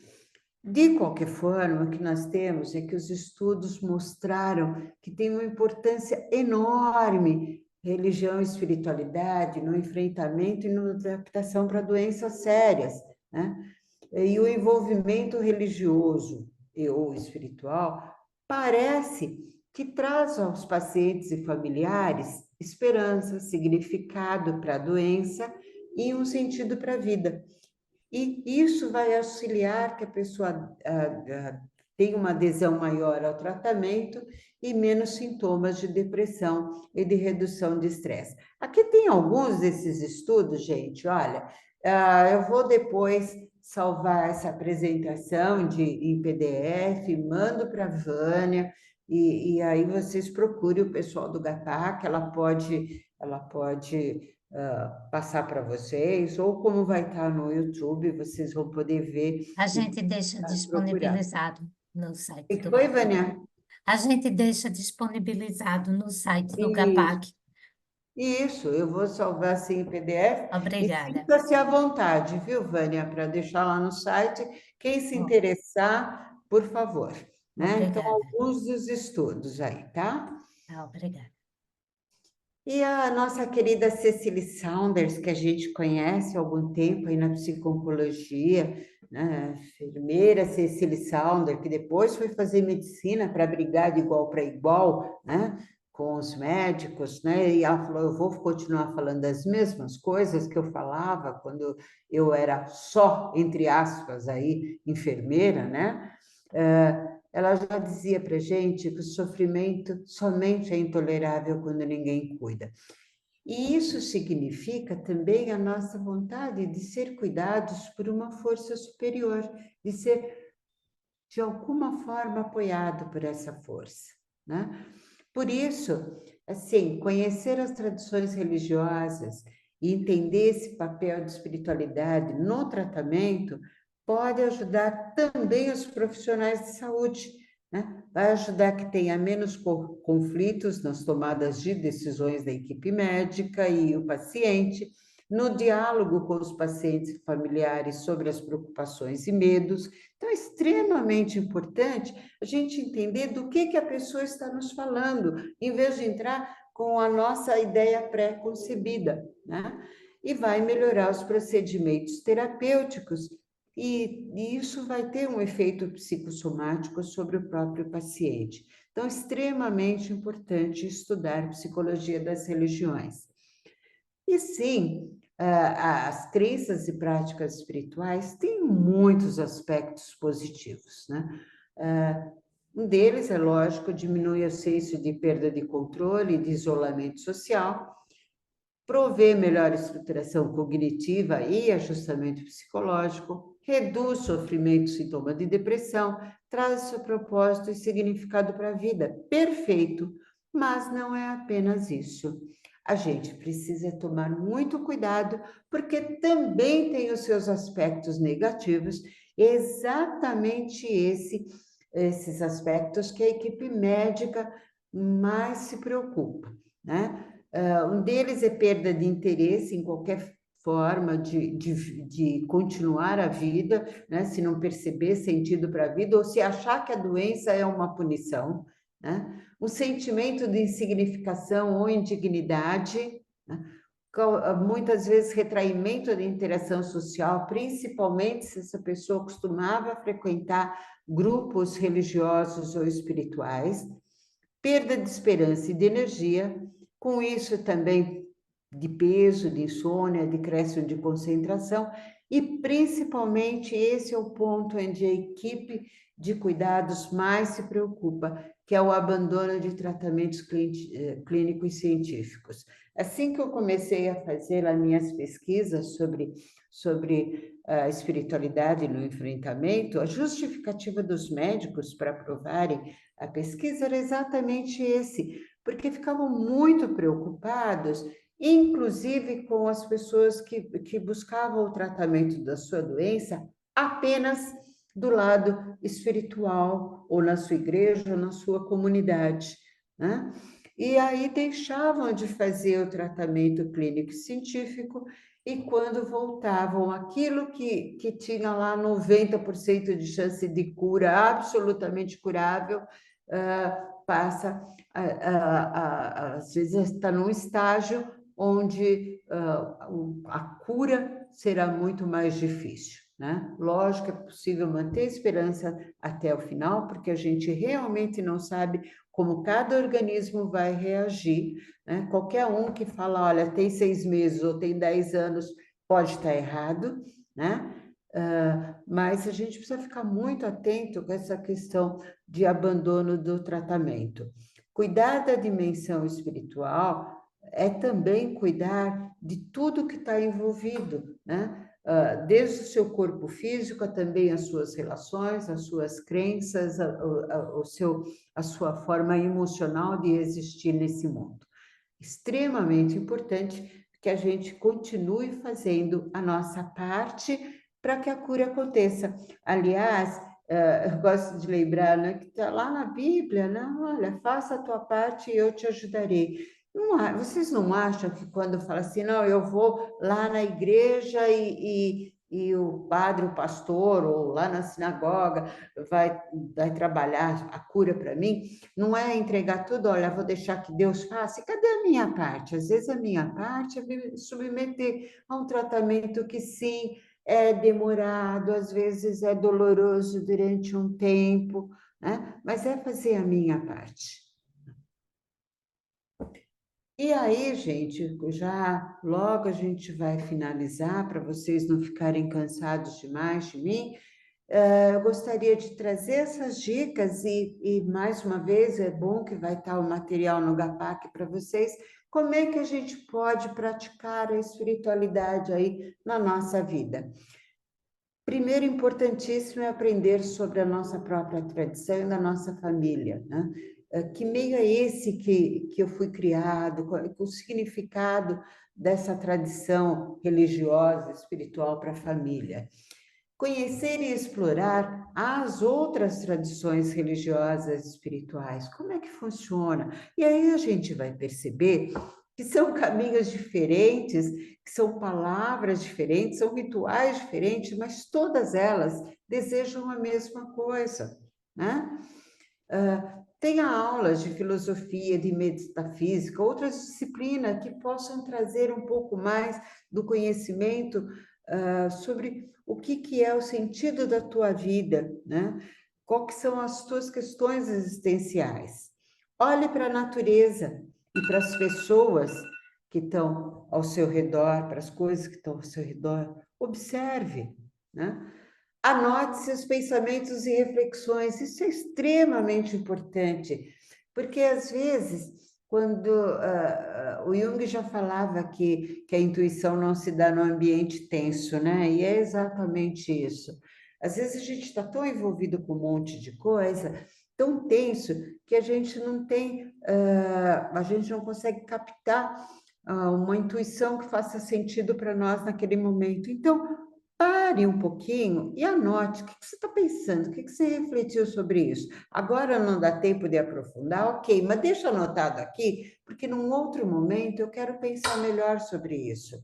De qualquer forma, o que nós temos é que os estudos mostraram que tem uma importância enorme religião e espiritualidade no enfrentamento e na adaptação para doenças sérias, né? E o envolvimento religioso ou espiritual parece que traz aos pacientes e familiares esperança, significado para a doença e um sentido para a vida. E isso vai auxiliar que a pessoa tenha uma adesão maior ao tratamento e menos sintomas de depressão e de redução de estresse. Aqui tem alguns desses estudos, gente, olha, eu vou depois salvar essa apresentação em PDF, mando para a Vânia, e aí vocês procurem o pessoal do GAPAC, ela pode passar para vocês, ou como vai estar no YouTube, vocês vão poder ver A e gente deixa procurar. disponibilizado no E site que do foi, GAPAC. Vânia? A gente deixa disponibilizado no site do Isso, GAPAC. isso, eu vou salvar assim em PDF e Obrigada. sinta-se à vontade, viu, Vânia, para deixar lá no site. Quem se Ó, interessar, por favor, né? Então, obrigada. alguns dos estudos aí, tá? Obrigada. E a nossa querida Cecily Saunders, que a gente conhece há algum tempo aí na psico-oncologia, né? A enfermeira Cecily Saunders, que depois foi fazer medicina para brigar de igual para igual, né? Com os médicos, né? E ela falou: eu vou continuar falando as mesmas coisas que eu falava quando eu era só, entre aspas, aí, enfermeira, né? Ela já dizia para a gente que o sofrimento somente é intolerável quando ninguém cuida. E isso significa também a nossa vontade de ser cuidados por uma força superior, de ser de alguma forma apoiado por essa força, né? Por isso, assim, conhecer as tradições religiosas e entender esse papel de espiritualidade no tratamento pode ajudar também os profissionais de saúde, né? Vai ajudar que tenha menos conflitos nas tomadas de decisões da equipe médica e o paciente, no diálogo com os pacientes e familiares sobre as preocupações e medos. Então, é extremamente importante a gente entender do que a pessoa está nos falando, em vez de entrar com a nossa ideia pré-concebida, né? E vai melhorar os procedimentos terapêuticos, e isso vai ter um efeito psicossomático sobre o próprio paciente. Então, é extremamente importante estudar psicologia das religiões. E sim, as crenças e práticas espirituais têm muitos aspectos positivos, né? Um deles, é lógico, diminui o senso de perda de controle e de isolamento social, provê melhor estruturação cognitiva e ajustamento psicológico, reduz sofrimento e sintoma de depressão, traz seu propósito e significado para a vida. Perfeito, mas não é apenas isso. A gente precisa tomar muito cuidado, porque também tem os seus aspectos negativos, exatamente esses aspectos que a equipe médica mais se preocupa, né? Um deles é perda de interesse em qualquer forma de continuar a vida, né? Se não perceber sentido para a vida, ou se achar que a doença é uma punição, né? O sentimento de insignificação ou indignidade, né? Muitas vezes retraimento da interação social, principalmente se essa pessoa costumava frequentar grupos religiosos ou espirituais, perda de esperança e de energia, com isso também de peso, de insônia, decréscimo de concentração, e principalmente esse é o ponto onde a equipe de cuidados mais se preocupa, que é o abandono de tratamentos clínicos e científicos. Assim que eu comecei a fazer as minhas pesquisas sobre a espiritualidade no enfrentamento, a justificativa dos médicos para aprovarem a pesquisa era exatamente esse, porque ficavam muito preocupados, inclusive com as pessoas que buscavam o tratamento da sua doença apenas do lado espiritual, ou na sua igreja, ou na sua comunidade, né? E aí deixavam de fazer o tratamento clínico e científico, e quando voltavam, aquilo que tinha lá 90% de chance de cura, absolutamente curável, passa, às vezes está num estágio onde a cura será muito mais difícil, né? Lógico que é possível manter esperança até o final, porque a gente realmente não sabe como cada organismo vai reagir, né? Qualquer um que fala, olha, tem 6 meses ou tem 10 anos, pode estar errado, né? Mas a gente precisa ficar muito atento com essa questão de abandono do tratamento. Cuidar da dimensão espiritual é também cuidar de tudo que está envolvido, né? Desde o seu corpo físico, também as suas relações, as suas crenças, a sua forma emocional de existir nesse mundo. Extremamente importante que a gente continue fazendo a nossa parte para que a cura aconteça. Aliás, eu gosto de lembrar, né, que está lá na Bíblia, né? Olha, faça a tua parte e eu te ajudarei. Vocês não acham que quando fala assim, não, eu vou lá na igreja e o padre, o pastor, ou lá na sinagoga vai trabalhar a cura para mim, não é entregar tudo, olha, vou deixar que Deus faça, e cadê a minha parte? Às vezes a minha parte é me submeter a um tratamento que sim, é demorado, às vezes é doloroso durante um tempo, né? Mas é fazer a minha parte. E aí, gente, já logo a gente vai finalizar, para vocês não ficarem cansados demais de mim. Eu gostaria de trazer essas dicas e, mais uma vez, é bom que vai estar o material no GAPAC para vocês, como é que a gente pode praticar a espiritualidade aí na nossa vida. Primeiro, importantíssimo é aprender sobre a nossa própria tradição e da nossa família, né? Que meio é esse que eu fui criado, o significado dessa tradição religiosa, espiritual para a família. Conhecer e explorar as outras tradições religiosas e espirituais, como é que funciona? E aí a gente vai perceber que são caminhos diferentes, que são palavras diferentes, são rituais diferentes, mas todas elas desejam a mesma coisa, né? Tenha aulas de filosofia, de metafísica, outras disciplinas que possam trazer um pouco mais do conhecimento sobre o que é o sentido da tua vida, né? Quais são as tuas questões existenciais. Olhe para a natureza e para as pessoas que estão ao seu redor, para as coisas que estão ao seu redor. Observe, né? Anote seus pensamentos e reflexões, isso é extremamente importante, porque às vezes, quando o Jung já falava que a intuição não se dá no ambiente tenso, né? E é exatamente isso. Às vezes a gente está tão envolvido com um monte de coisa, tão tenso, que a gente não tem, a gente não consegue captar uma intuição que faça sentido para nós naquele momento. Então, pare um pouquinho e anote o que você está pensando, o que você refletiu sobre isso. Agora não dá tempo de aprofundar, ok, mas deixa anotado aqui, porque num outro momento eu quero pensar melhor sobre isso.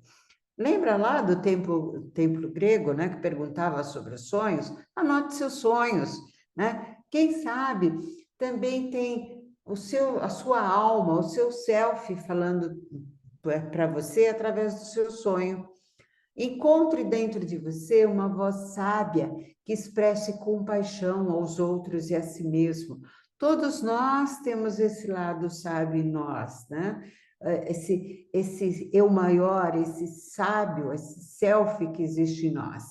Lembra lá do templo grego, né, que perguntava sobre os sonhos? Anote seus sonhos, né? Quem sabe também tem a sua alma, o seu self falando para você através do seu sonho. Encontre dentro de você uma voz sábia que expresse compaixão aos outros e a si mesmo. Todos nós temos esse lado sábio em nós, né? Esse eu maior, esse sábio, esse self que existe em nós.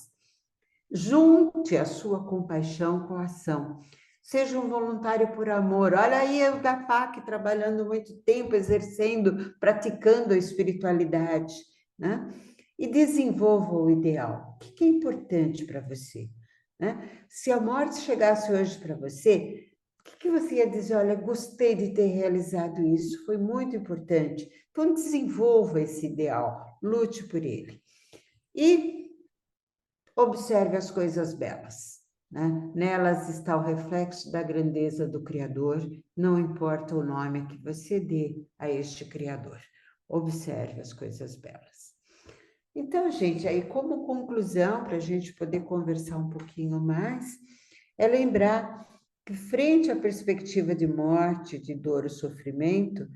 Junte a sua compaixão com a ação. Seja um voluntário por amor. Olha aí o Gapac trabalhando muito tempo, exercendo, praticando a espiritualidade, né? E desenvolva o ideal. O que é importante para você, né? Se a morte chegasse hoje para você, o que você ia dizer? Olha, gostei de ter realizado isso, foi muito importante. Então, desenvolva esse ideal, lute por ele. E observe as coisas belas, né? Nelas está o reflexo da grandeza do Criador, não importa o nome que você dê a este Criador. Observe as coisas belas. Então, gente, aí como conclusão, para a gente poder conversar um pouquinho mais, é lembrar que frente à perspectiva de morte, de dor ou sofrimento,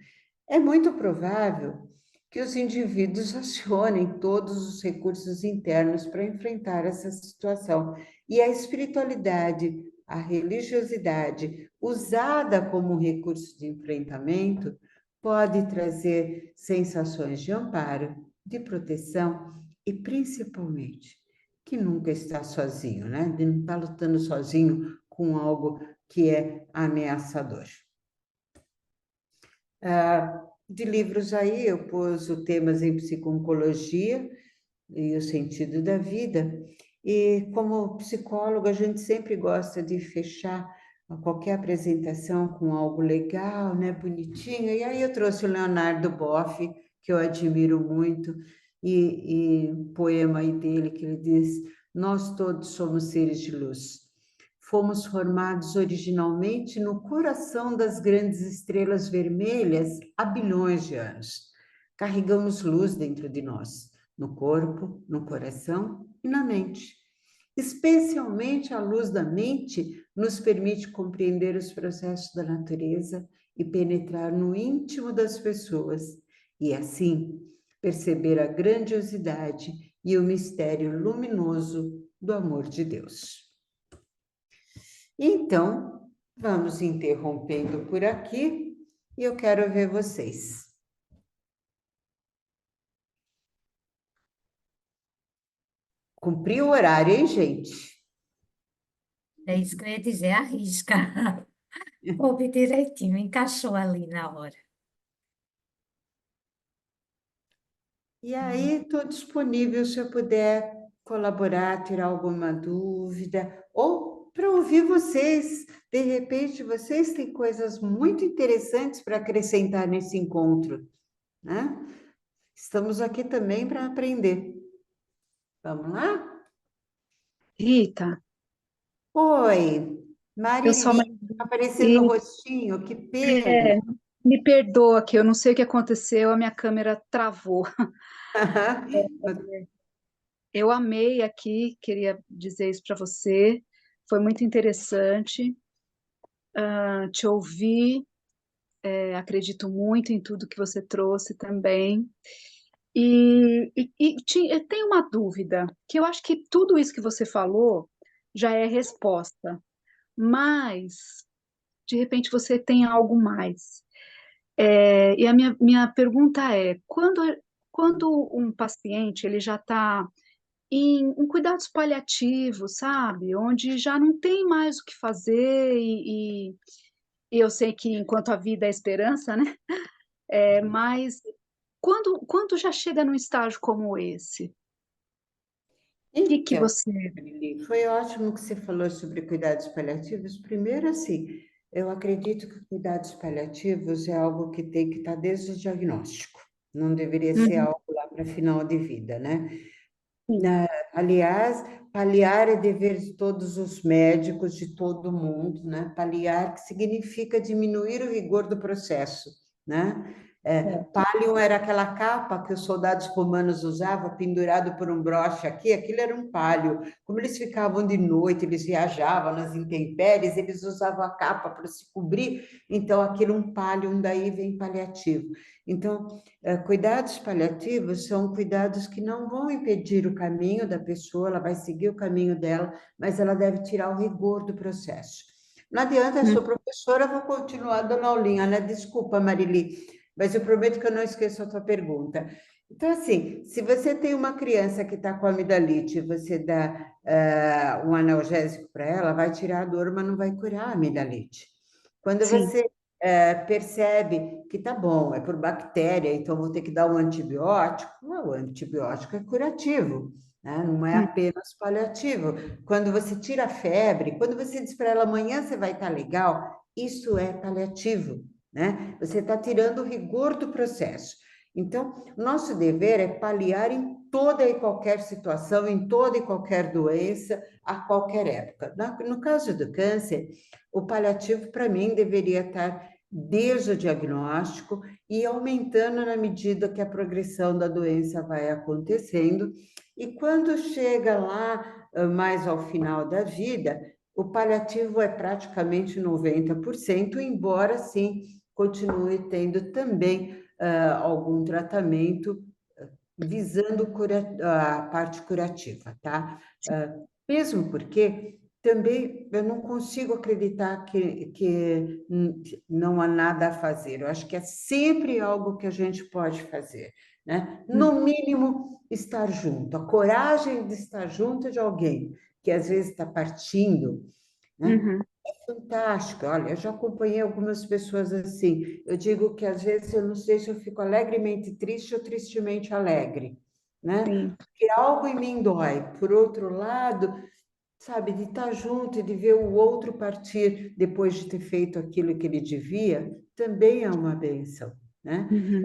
é muito provável que os indivíduos acionem todos os recursos internos para enfrentar essa situação. E a espiritualidade, a religiosidade, usada como recurso de enfrentamento, pode trazer sensações de amparo, de proteção e, principalmente, que nunca está sozinho, né? De não estar lutando sozinho com algo que é ameaçador. De livros aí, eu pus o temas em psico-oncologia e o sentido da vida. E como psicóloga, a gente sempre gosta de fechar qualquer apresentação com algo legal, né, bonitinho. E aí eu trouxe o Leonardo Boff, que eu admiro muito, e um poema aí dele que ele diz: nós todos somos seres de luz. Fomos formados originalmente no coração das grandes estrelas vermelhas há bilhões de anos. Carregamos luz dentro de nós, no corpo, no coração e na mente. Especialmente a luz da mente nos permite compreender os processos da natureza e penetrar no íntimo das pessoas, e assim perceber a grandiosidade e o mistério luminoso do amor de Deus. Então, vamos interrompendo por aqui e eu quero ver vocês. Cumpriu o horário, hein, gente? É isso que eu ia dizer, arrisca. Coube direitinho, encaixou ali na hora. E aí, estou disponível se eu puder colaborar, tirar alguma dúvida, ou para ouvir vocês. De repente, vocês têm coisas muito interessantes para acrescentar nesse encontro, né? Estamos aqui também para aprender. Vamos lá? Rita, Oi, eu sou a Marili, Maria. aparecendo o rostinho, que pena. É, me perdoa que eu não sei o que aconteceu, a minha câmera travou. Eu amei aqui, queria dizer isso para você. Foi muito interessante te ouvir. Acredito muito em tudo que você trouxe também. Eu tenho uma dúvida, que eu acho que tudo isso que você falou já é resposta, mas de repente você tem algo mais. E a minha pergunta é, quando um paciente ele já está em cuidados paliativos, sabe, onde já não tem mais o que fazer, e eu sei que enquanto a vida é esperança, né? Mas quando já chega num estágio como esse, que Então, você... Marili, foi ótimo que você falou sobre cuidados paliativos. Primeiro, assim, eu acredito que cuidados paliativos é algo que tem que estar desde o diagnóstico. Não deveria ser Uhum, algo lá para final de vida, né? sim. Aliás, paliar é dever de todos os médicos, de todo mundo, né? Paliar, que significa diminuir o rigor do processo, né? Pallium era aquela capa que os soldados romanos usavam, pendurado por um broche aqui, aquilo era um pálio. Como eles ficavam de noite, eles viajavam nas intempéries, eles usavam a capa para se cobrir, então aquilo um pallium, daí vem paliativo. Então, cuidados paliativos são cuidados que não vão impedir o caminho da pessoa, ela vai seguir o caminho dela, mas ela deve tirar o rigor do processo. Não adianta, eu sou professora, vou continuar dando aulinha, né? Desculpa, Marili, mas eu prometo que eu não esqueço a tua pergunta. Então, assim, se você tem uma criança que está com amidalite, você dá um analgésico para ela, vai tirar a dor, mas não vai curar a amidalite. Quando Sim. você percebe que tá bom, é por bactéria, então vou ter que dar um antibiótico, o antibiótico é curativo, né? Não é apenas paliativo. Quando você tira a febre, quando você diz para ela amanhã você vai estar legal, isso é paliativo, né? Você está tirando o rigor do processo. Então, nosso dever é paliar em toda e qualquer situação, em toda e qualquer doença, a qualquer época. No caso do câncer, o paliativo, para mim, deveria estar desde o diagnóstico e aumentando na medida que a progressão da doença vai acontecendo. E quando chega lá, mais ao final da vida, o paliativo é praticamente 90%, embora sim continue tendo também algum tratamento visando a parte curativa, tá? Mesmo porque também eu não consigo acreditar que não há nada a fazer. Eu acho que é sempre algo que a gente pode fazer, né? No mínimo, estar junto, a coragem de estar junto de alguém que às vezes está partindo, né? Uhum. Fantástico. Olha, eu já acompanhei algumas pessoas assim. Eu digo que às vezes eu não sei se eu fico alegremente triste ou tristemente alegre, né? Sim. Porque algo em mim dói. Por outro lado, sabe, de estar junto e de ver o outro partir depois de ter feito aquilo que ele devia, também é uma bênção, né? Uhum.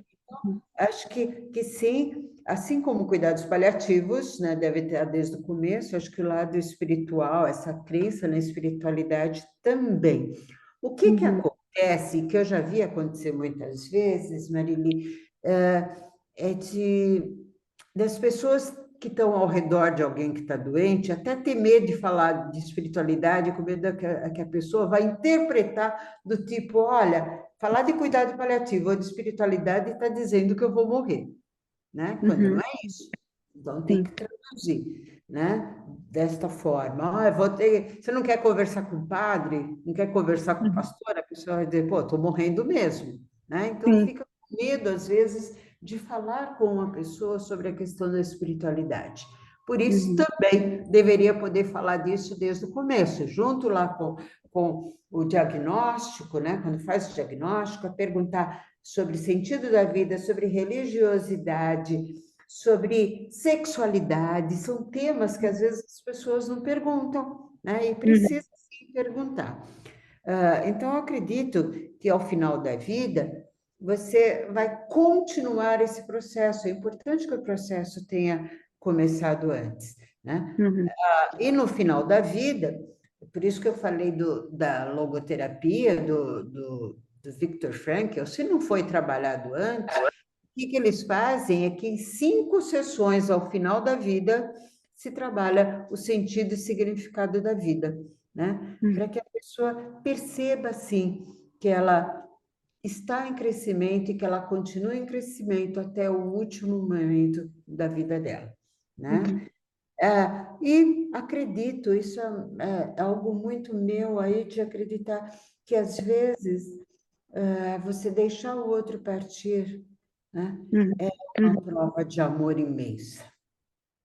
Acho que sim, assim como cuidados paliativos, né, deve ter desde o começo, acho que o lado espiritual, essa crença na espiritualidade também. O que Uhum. acontece, que eu já vi acontecer muitas vezes, Marili, é das pessoas que estão ao redor de alguém que está doente, até ter medo de falar de espiritualidade, com medo que a pessoa vai interpretar do tipo, olha, falar de cuidado paliativo ou de espiritualidade está dizendo que eu vou morrer, né? Quando não Uhum. é isso. Então tem Sim. que traduzir, né? Desta forma. Ah, você não quer conversar com o padre? Não quer conversar com o Uhum. pastor? A pessoa vai dizer, pô, estou morrendo mesmo, né? Então Sim. fica com medo, às vezes, de falar com uma pessoa sobre a questão da espiritualidade. Por isso, Uhum. também deveria poder falar disso desde o começo, junto lá com o diagnóstico, né? Quando faz o diagnóstico, a perguntar sobre sentido da vida, sobre religiosidade, sobre sexualidade, são temas que às vezes as pessoas não perguntam, né? E Uhum. precisa sim perguntar. Então, eu acredito que ao final da vida, você vai continuar esse processo. É importante que o processo tenha começado antes, né? Uhum. E no final da vida, por isso que eu falei da logoterapia, do Viktor Frankl, se não foi trabalhado antes, o que eles fazem é que em 5 sessões ao final da vida se trabalha o sentido e significado da vida, né? Uhum. Para que a pessoa perceba, assim, que ela está em crescimento e que ela continue em crescimento até o último momento da vida dela, né? Uhum. E acredito, isso é algo muito meu aí, de acreditar que às vezes você deixar o outro partir, né? Uhum. É uma Uhum. prova de amor imensa,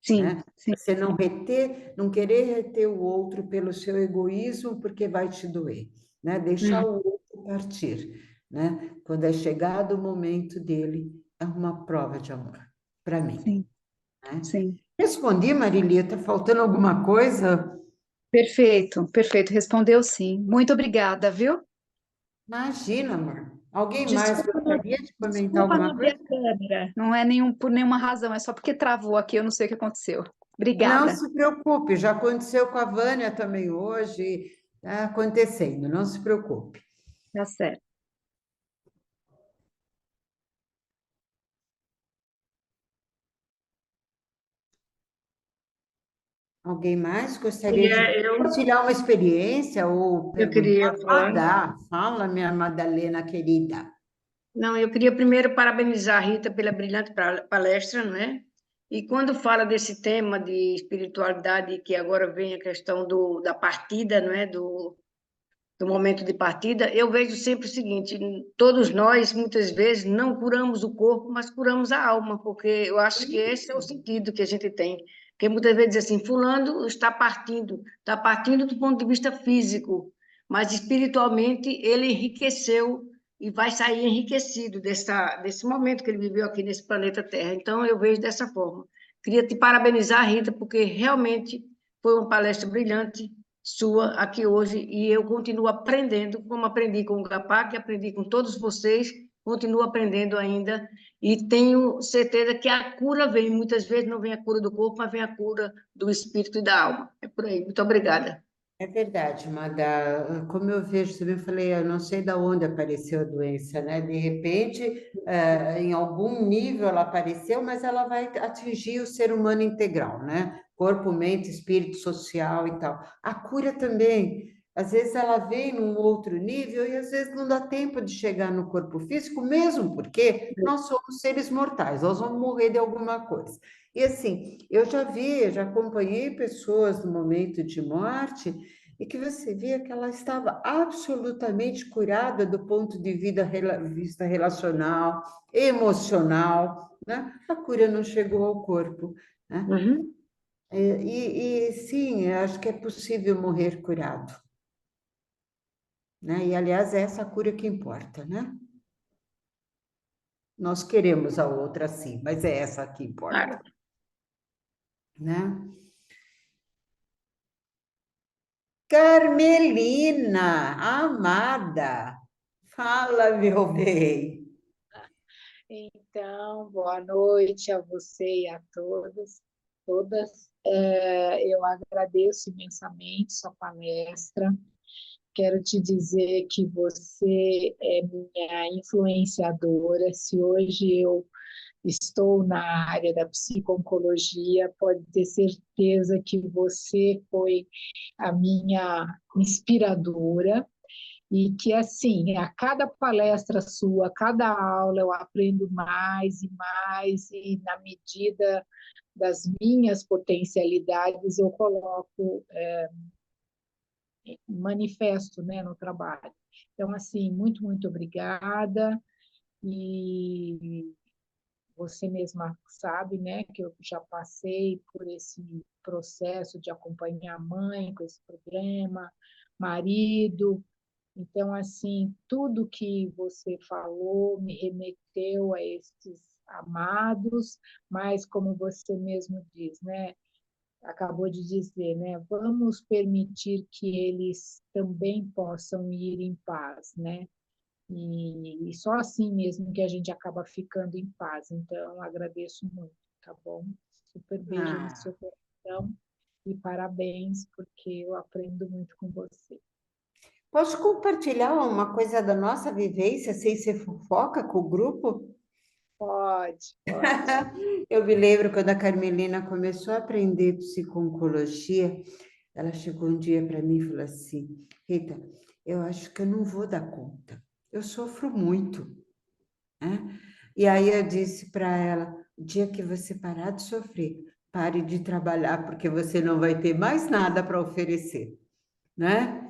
Sim. né? Sim. Você não reter, não querer reter o outro pelo seu egoísmo, porque vai te doer, né? Deixar Uhum. o outro partir, né? Quando é chegado o momento dele, é uma prova de amor, para mim, Sim. né? Sim. Respondi, Marilia, está faltando alguma coisa? Perfeito, perfeito. Respondeu sim. Muito obrigada, viu? Imagina, amor. Alguém mais Desculpa, gostaria de comentar desculpa não alguma abrir a coisa? câmera. Não é por nenhuma razão, é só porque travou aqui, eu não sei o que aconteceu. Não Obrigada. se preocupe, já aconteceu com a Vânia também hoje, está acontecendo, não se preocupe. Tá certo. Alguém mais gostaria de Eu, compartilhar uma experiência ou eu perguntar? queria Ah, falar. dá. Fala, minha Madalena querida. Não, eu queria primeiro parabenizar a Rita pela brilhante palestra, não é? E quando fala desse tema de espiritualidade, que agora vem a questão da partida, não é? Do momento de partida, eu vejo sempre o seguinte: todos nós, muitas vezes, não curamos o corpo, mas curamos a alma, porque eu acho que esse é o sentido que a gente tem. Porque muitas vezes diz assim, fulano está partindo do ponto de vista físico, mas espiritualmente ele enriqueceu e vai sair enriquecido desse momento que ele viveu aqui nesse planeta Terra. Então, eu vejo dessa forma. Queria te parabenizar, Rita, porque realmente foi uma palestra brilhante sua aqui hoje e eu continuo aprendendo, como aprendi com o GAPAC, aprendi com todos vocês, continuo aprendendo ainda e tenho certeza que a cura vem, muitas vezes não vem a cura do corpo, mas vem a cura do espírito e da alma. É por aí. Muito obrigada. É verdade, Mada. Como eu vejo, também falei, eu não sei de onde apareceu a doença, né? De repente, em algum nível ela apareceu, mas ela vai atingir o ser humano integral, né? Corpo, mente, espírito, social e tal. A cura também. Às vezes ela vem num outro nível e às vezes não dá tempo de chegar no corpo físico, mesmo porque nós somos seres mortais, nós vamos morrer de alguma coisa. E assim, eu já vi, já acompanhei pessoas no momento de morte e que você via que ela estava absolutamente curada do ponto de vista relacional, emocional, né? A cura não chegou ao corpo, né? Uhum. E sim, eu acho que é possível morrer curado, né? E aliás, é essa cura que importa, né? Nós queremos a outra sim, mas é essa que importa, Claro. né? Carmelina, amada, fala, meu bem. Então, boa noite a você e a todos, todas. Eu agradeço imensamente sua palestra. Quero te dizer que você é minha influenciadora. Se hoje eu estou na área da psico-oncologia, pode ter certeza que você foi a minha inspiradora e que, assim, a cada palestra sua, a cada aula, eu aprendo mais e mais, e na medida das minhas potencialidades, eu coloco, manifesto, né, no trabalho. Então, assim, muito, muito obrigada. E você mesma sabe, né, que eu já passei por esse processo de acompanhar a mãe com esse problema, marido. Então, assim, tudo que você falou me remeteu a esses amados, mas como você mesmo diz, né? Acabou de dizer, né? Vamos permitir que eles também possam ir em paz, né? E só assim mesmo que a gente acaba ficando em paz. Então, agradeço muito, tá bom? Super beijo no Ah, seu coração e parabéns, porque eu aprendo muito com você. posso compartilhar uma coisa da nossa vivência sem ser fofoca com o grupo? Pode, pode. Eu me lembro quando a Carmelina começou a aprender psico-oncologia, ela chegou um dia para mim e falou assim: Rita, eu acho que eu não vou dar conta, eu sofro muito, né? E aí eu disse para ela: o dia que você parar de sofrer, pare de trabalhar, porque você não vai ter mais nada para oferecer, né?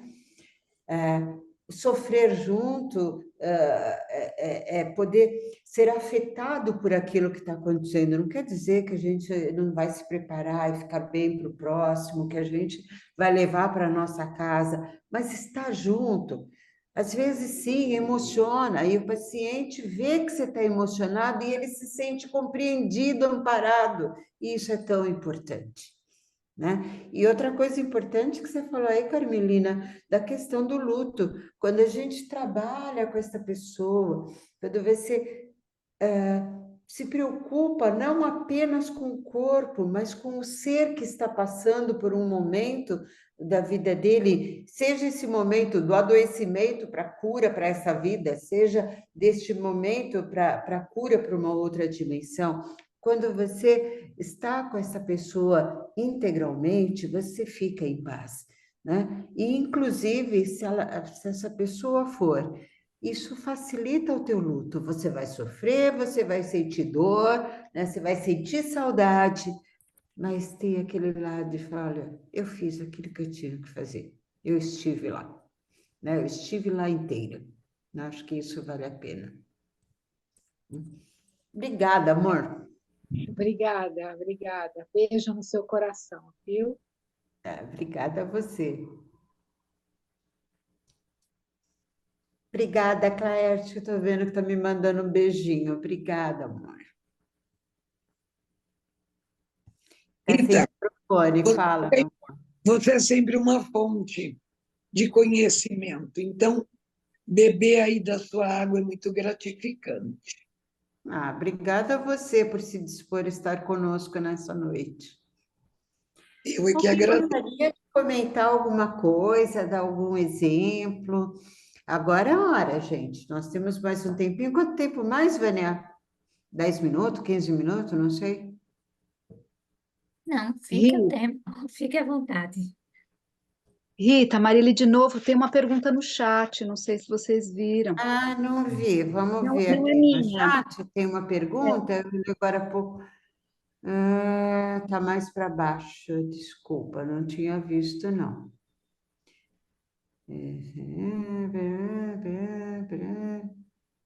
Sofrer junto é poder ser afetado por aquilo que está acontecendo. Não quer dizer que a gente não vai se preparar e ficar bem para o próximo, que a gente vai levar para a nossa casa, mas estar junto. Às vezes, sim, emociona, e o paciente vê que você está emocionado e ele se sente compreendido, amparado, e isso é tão importante, né? E outra coisa importante que você falou aí, Carmelina, da questão do luto. Quando a gente trabalha com essa pessoa, quando você se preocupa não apenas com o corpo, mas com o ser que está passando por um momento da vida dele, seja esse momento do adoecimento para a cura para essa vida, seja deste momento para a cura para uma outra dimensão. Quando você está com essa pessoa integralmente, você fica em paz, né? E, inclusive, se essa pessoa for, isso facilita o teu luto. Você vai sofrer, você vai sentir dor, né? Você vai sentir saudade, mas tem aquele lado de falar, olha, eu fiz aquilo que eu tive que fazer. Eu estive lá, né? Eu estive lá inteira. Acho que isso vale a pena. Obrigada, amor. Obrigada, obrigada. Beijo no seu coração, viu? Obrigada a você. Obrigada, Claerte, que estou vendo que está me mandando um beijinho. Obrigada, amor. Está sem Rita, microfone, fala. você é sempre uma fonte de conhecimento, então beber aí da sua água é muito gratificante. Obrigada a você por se dispor a estar conosco nessa noite. Eu é que Alguém agradeço. gostaria de comentar alguma coisa, dar algum exemplo? Agora é a hora, gente. Nós temos mais um tempinho. Quanto tempo mais, Vânia? 10 minutos, 15 minutos, não sei. Não, fique o Rita, tempo, fique à vontade. Rita, Marília, de novo, tem uma pergunta no chat, não sei se vocês viram. Não vi. Vamos Não, ver não é aqui no minha. chat. Tem uma pergunta. Eu vi agora há pouco. Está mais para baixo. Desculpa, não tinha visto, não.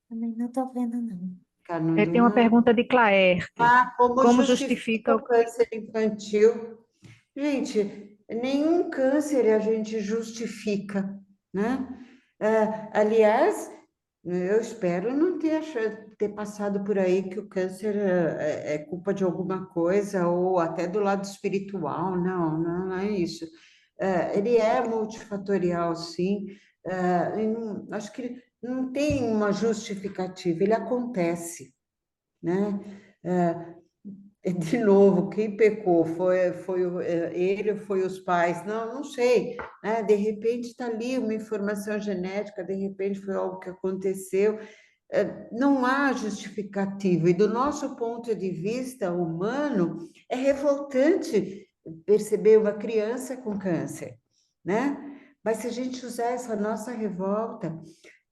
Também não estou vendo, não. Tem uma pergunta de Claerte. Como Como justifica justifica o câncer infantil? Gente, nenhum câncer a gente justifica, né? Aliás, eu espero não ter passado por aí que o câncer é culpa de alguma coisa ou até do lado espiritual. Não, não é isso. Ele é multifatorial, sim. Acho que não tem uma justificativa, ele acontece, né? De novo, quem pecou ele, foi os pais? Não, não sei, né? De repente está ali uma informação genética, de repente foi algo que aconteceu. Não há justificativa, e do nosso ponto de vista humano, é revoltante perceber uma criança com câncer, né? Mas se a gente usar essa nossa revolta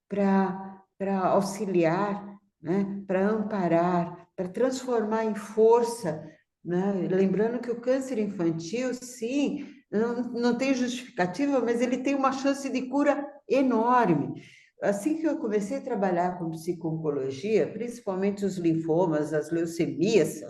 para auxiliar, né? Para amparar, para transformar em força, né? Lembrando que o câncer infantil, sim, não tem justificativa, mas ele tem uma chance de cura enorme. Assim que eu comecei a trabalhar com psico-oncologia, principalmente os linfomas, as leucemias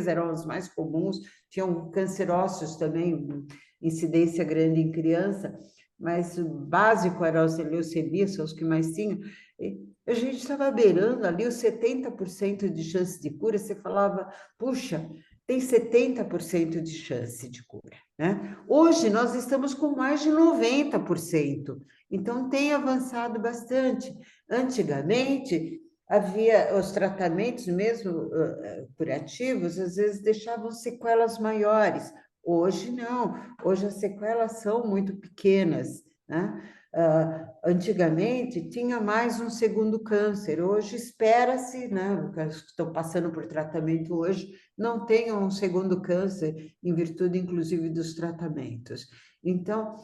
eram as mais comuns, tinham cancerócitos também, incidência grande em criança, mas o básico era as leucemias, são os que mais tinham. E a gente estava beirando ali os 70% de chance de cura, você falava, puxa, tem 70% de chance de cura, né? Hoje nós estamos com mais de 90%, então tem avançado bastante. Antigamente, havia os tratamentos mesmo curativos, às vezes deixavam sequelas maiores. Hoje não, hoje as sequelas são muito pequenas, né? Antigamente tinha mais um segundo câncer, hoje espera-se, né? Os que estão passando por tratamento hoje não tenham um segundo câncer, em virtude inclusive dos tratamentos. Então,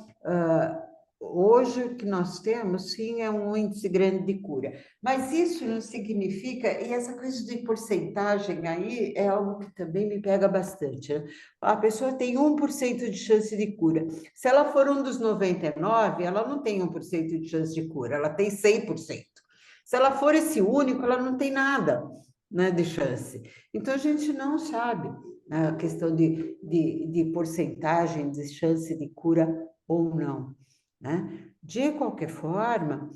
hoje o que nós temos, sim, é um índice grande de cura. Mas isso não significa, e essa coisa de porcentagem aí é algo que também me pega bastante, né? A pessoa tem 1% de chance de cura. Se ela for um dos 99, ela não tem 1% de chance de cura, ela tem 100%. Se ela for esse único, ela não tem nada, né, de chance. Então, a gente não sabe, né, a questão de porcentagem de chance de cura ou não, né? De qualquer forma,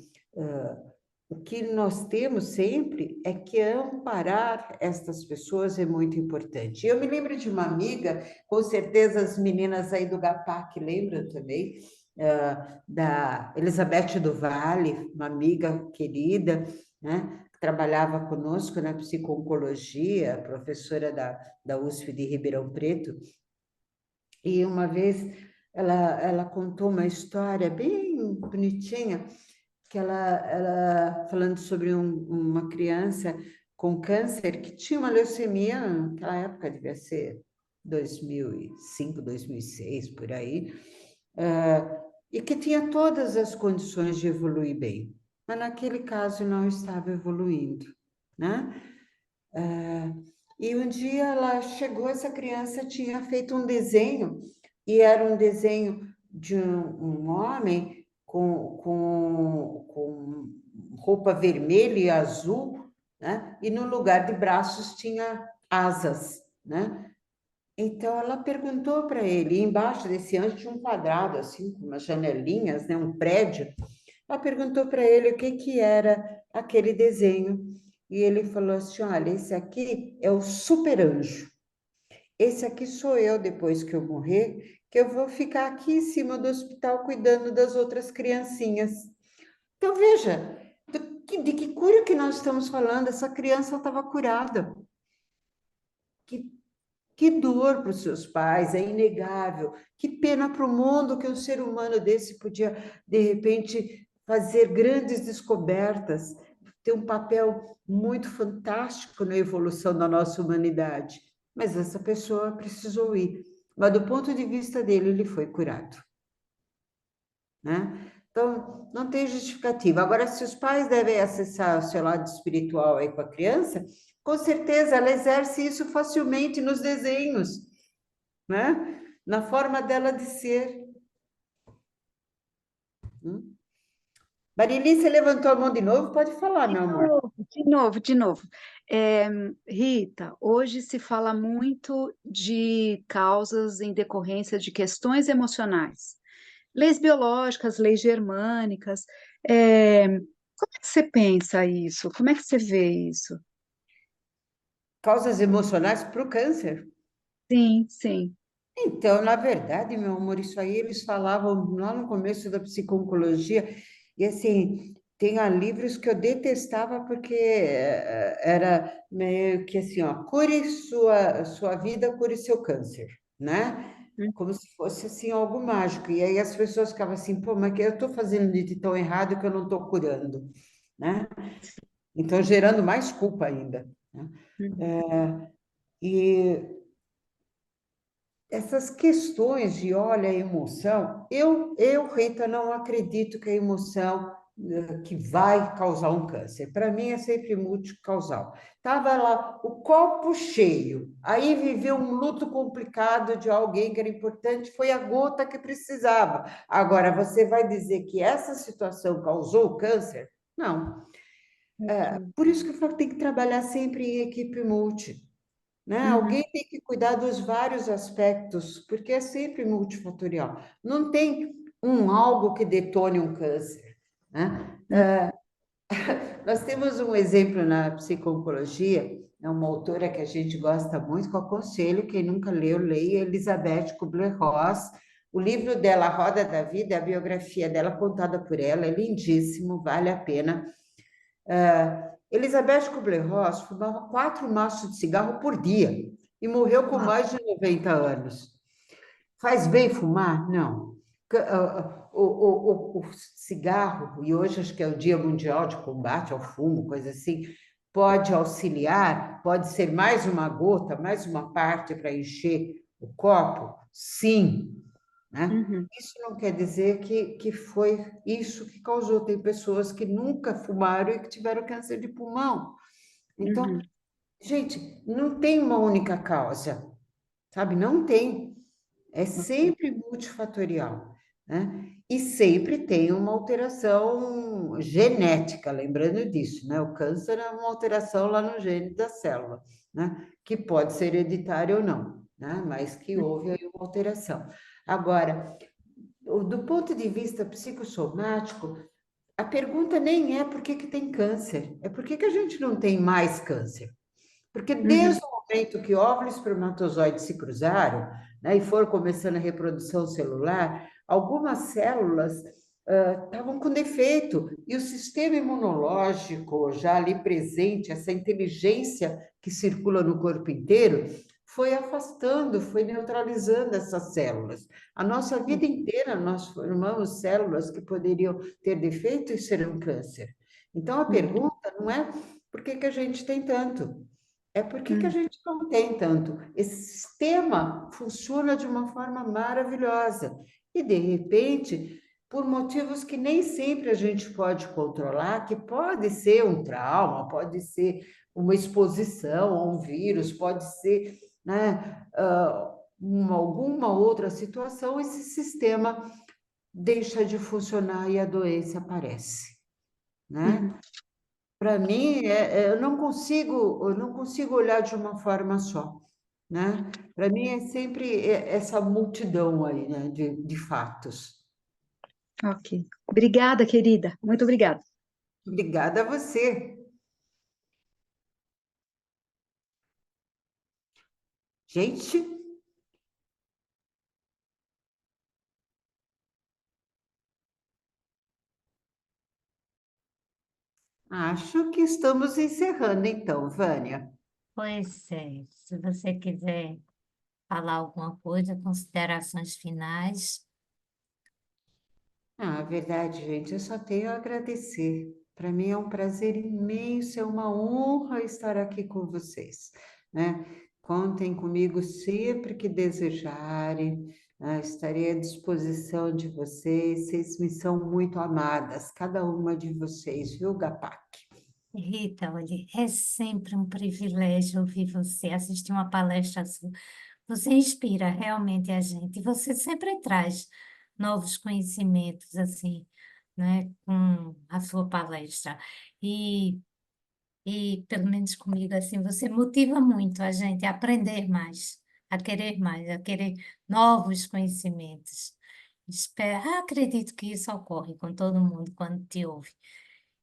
o que nós temos sempre é que amparar estas pessoas é muito importante. Eu me lembro de uma amiga, com certeza as meninas aí do GAPAC lembram também, da Elizabeth do Vale, uma amiga querida, né? trabalhava conosco na psico-oncologia, professora da USP de Ribeirão Preto, e uma vez ela contou uma história bem bonitinha, que ela falando sobre uma criança com câncer que tinha uma leucemia, naquela época devia ser 2005, 2006, por aí, e que tinha todas as condições de evoluir bem, mas naquele caso não estava evoluindo, né? E um dia ela chegou, essa criança tinha feito um desenho, e era um desenho de um homem com roupa vermelha e azul, né? E no lugar de braços tinha asas, né? Então ela perguntou para ele, e embaixo desse anjo tinha um quadrado, assim, com umas janelinhas, né? Um prédio. Ela perguntou para ele o que que era aquele desenho. E ele falou assim: olha, esse aqui é o super anjo. Esse aqui sou eu depois que eu morrer, que eu vou ficar aqui em cima do hospital cuidando das outras criancinhas. Então, veja, de que cura que nós estamos falando? Essa criança estava curada. Que, que dor para os seus pais, é inegável. Que pena para o mundo que um ser humano desse podia, de repente, fazer grandes descobertas, ter um papel muito fantástico na evolução da nossa humanidade. Mas essa pessoa precisou ir. Mas do ponto de vista dele, ele foi curado, né? Então, não tem justificativa. Agora, se os pais devem acessar o seu lado espiritual aí com a criança, com certeza ela exerce isso facilmente nos desenhos, né? Na forma dela de ser. Marili, você levantou a mão de novo? Pode falar, meu amor. De novo. Rita, hoje se fala muito de causas em decorrência de questões emocionais. Leis biológicas, leis germânicas. Como é que você pensa isso? Como é que você vê isso? Causas emocionais para o câncer. Sim, sim. Então, na verdade, meu amor, isso aí eles falavam lá no começo da psico-oncologia, e assim, tem livros que eu detestava porque era meio que assim, ó, cure sua vida, cure seu câncer, né? Como se fosse assim algo mágico. E aí as pessoas ficavam assim, pô, mas que eu estou fazendo de tão errado que eu não estou curando, né? Então, gerando mais culpa ainda, né? E essas questões de, olha, a emoção, Rita, não acredito que a emoção que vai causar um câncer. Para mim é sempre multicausal. Estava lá o copo cheio, aí viveu um luto complicado de alguém que era importante, foi a gota que precisava. Agora, você vai dizer que essa situação causou o câncer? Não. Por isso que eu falo que tem que trabalhar sempre em equipe multi, né? Alguém tem que cuidar dos vários aspectos, porque é sempre multifatorial. Não tem algo que detone um câncer, né? Nós temos um exemplo na psico-oncologia, é uma autora que a gente gosta muito, que eu aconselho, quem nunca leu, leia, Elizabeth Kubler-Ross. O livro dela, A Roda da Vida, a biografia dela contada por ela, é lindíssimo, vale a pena. Elizabeth Kubler-Ross fumava 4 maços de cigarro por dia e morreu com mais de 90 anos. Faz bem fumar? Não. O cigarro, e hoje acho que é o Dia Mundial de Combate ao Fumo, coisa assim, pode auxiliar, pode ser mais uma gota, mais uma parte para encher o copo? Sim, né? Isso não quer dizer que foi isso que causou. Tem pessoas que nunca fumaram e que tiveram câncer de pulmão. Então, gente, não tem uma única causa, sabe? Não tem. É sempre multifatorial, né? E sempre tem uma alteração genética, lembrando disso, né? O câncer é uma alteração lá no gene da célula, né? Que pode ser hereditária ou não, né? Mas que houve aí uma alteração. Agora, do ponto de vista psicossomático, a pergunta nem é por que que tem câncer, é por que que a gente não tem mais câncer. Porque desde o momento que óvulos e espermatozoides se cruzaram, né, e foram começando a reprodução celular, algumas células estavam com defeito, e o sistema imunológico já ali presente, essa inteligência que circula no corpo inteiro, foi afastando, foi neutralizando essas células. A nossa vida inteira nós formamos células que poderiam ter defeito e ser um câncer. Então a pergunta não é por que que a gente tem tanto, é por que que a gente não tem tanto. Esse sistema funciona de uma forma maravilhosa e de repente por motivos que nem sempre a gente pode controlar, que pode ser um trauma, pode ser uma exposição a um vírus, pode ser, né, alguma outra situação, esse sistema deixa de funcionar e a doença aparece, né? Para mim, eu não consigo olhar de uma forma só, né? Para mim é sempre essa multidão aí, né, de fatos. Ok. Obrigada, querida. Muito obrigada. Obrigada a você. Gente, acho que estamos encerrando então, Vânia. Pois é, se você quiser falar alguma coisa, considerações finais. Ah, verdade, gente, eu só tenho a agradecer. Para mim é um prazer imenso, é uma honra estar aqui com vocês, né? Contem comigo sempre que desejarem, estarei à disposição de vocês. Vocês me são muito amadas, cada uma de vocês, viu, Gapac? Rita, olha, é sempre um privilégio ouvir você, assistir uma palestra sua. Você inspira realmente a gente. E você sempre traz novos conhecimentos, assim, né, com a sua palestra. E, e pelo menos comigo, assim, você motiva muito a gente a aprender mais, a querer novos conhecimentos. Acredito que isso ocorre com todo mundo quando te ouve.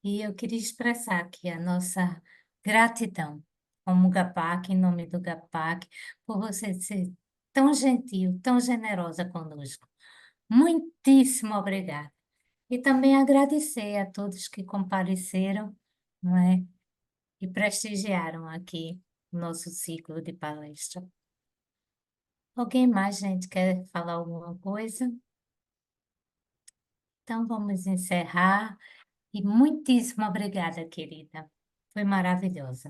E eu queria expressar aqui a nossa gratidão como GAPAC, em nome do GAPAC, por você ser tão gentil, tão generosa conosco. Muitíssimo obrigada. E também agradecer a todos que compareceram, não é? E prestigiaram aqui o nosso ciclo de palestra. Alguém mais, gente, quer falar alguma coisa? Então vamos encerrar. E muitíssimo obrigada, querida. Foi maravilhosa.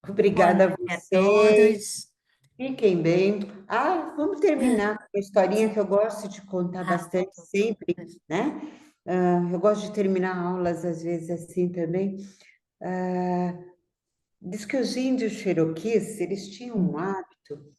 Boa Obrigada a noite a vocês. todos. Fiquem bem. Ah, vamos terminar com uma historinha que eu gosto de contar bastante sempre, né? Eu gosto de terminar aulas, às vezes, assim também. Diz que os índios Cherokees, eles tinham um hábito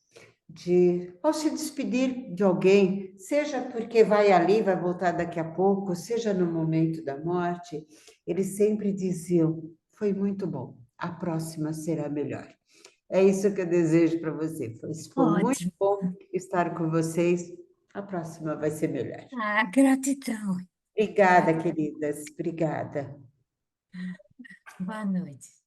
de, ao se despedir de alguém, seja porque vai ali, vai voltar daqui a pouco, seja no momento da morte, eles sempre diziam: foi muito bom, a próxima será melhor. É isso que eu desejo para você. Foi muito Ótimo. bom estar com vocês. A próxima vai ser melhor. Ah, gratidão. Obrigada, queridas. Obrigada. Boa noite.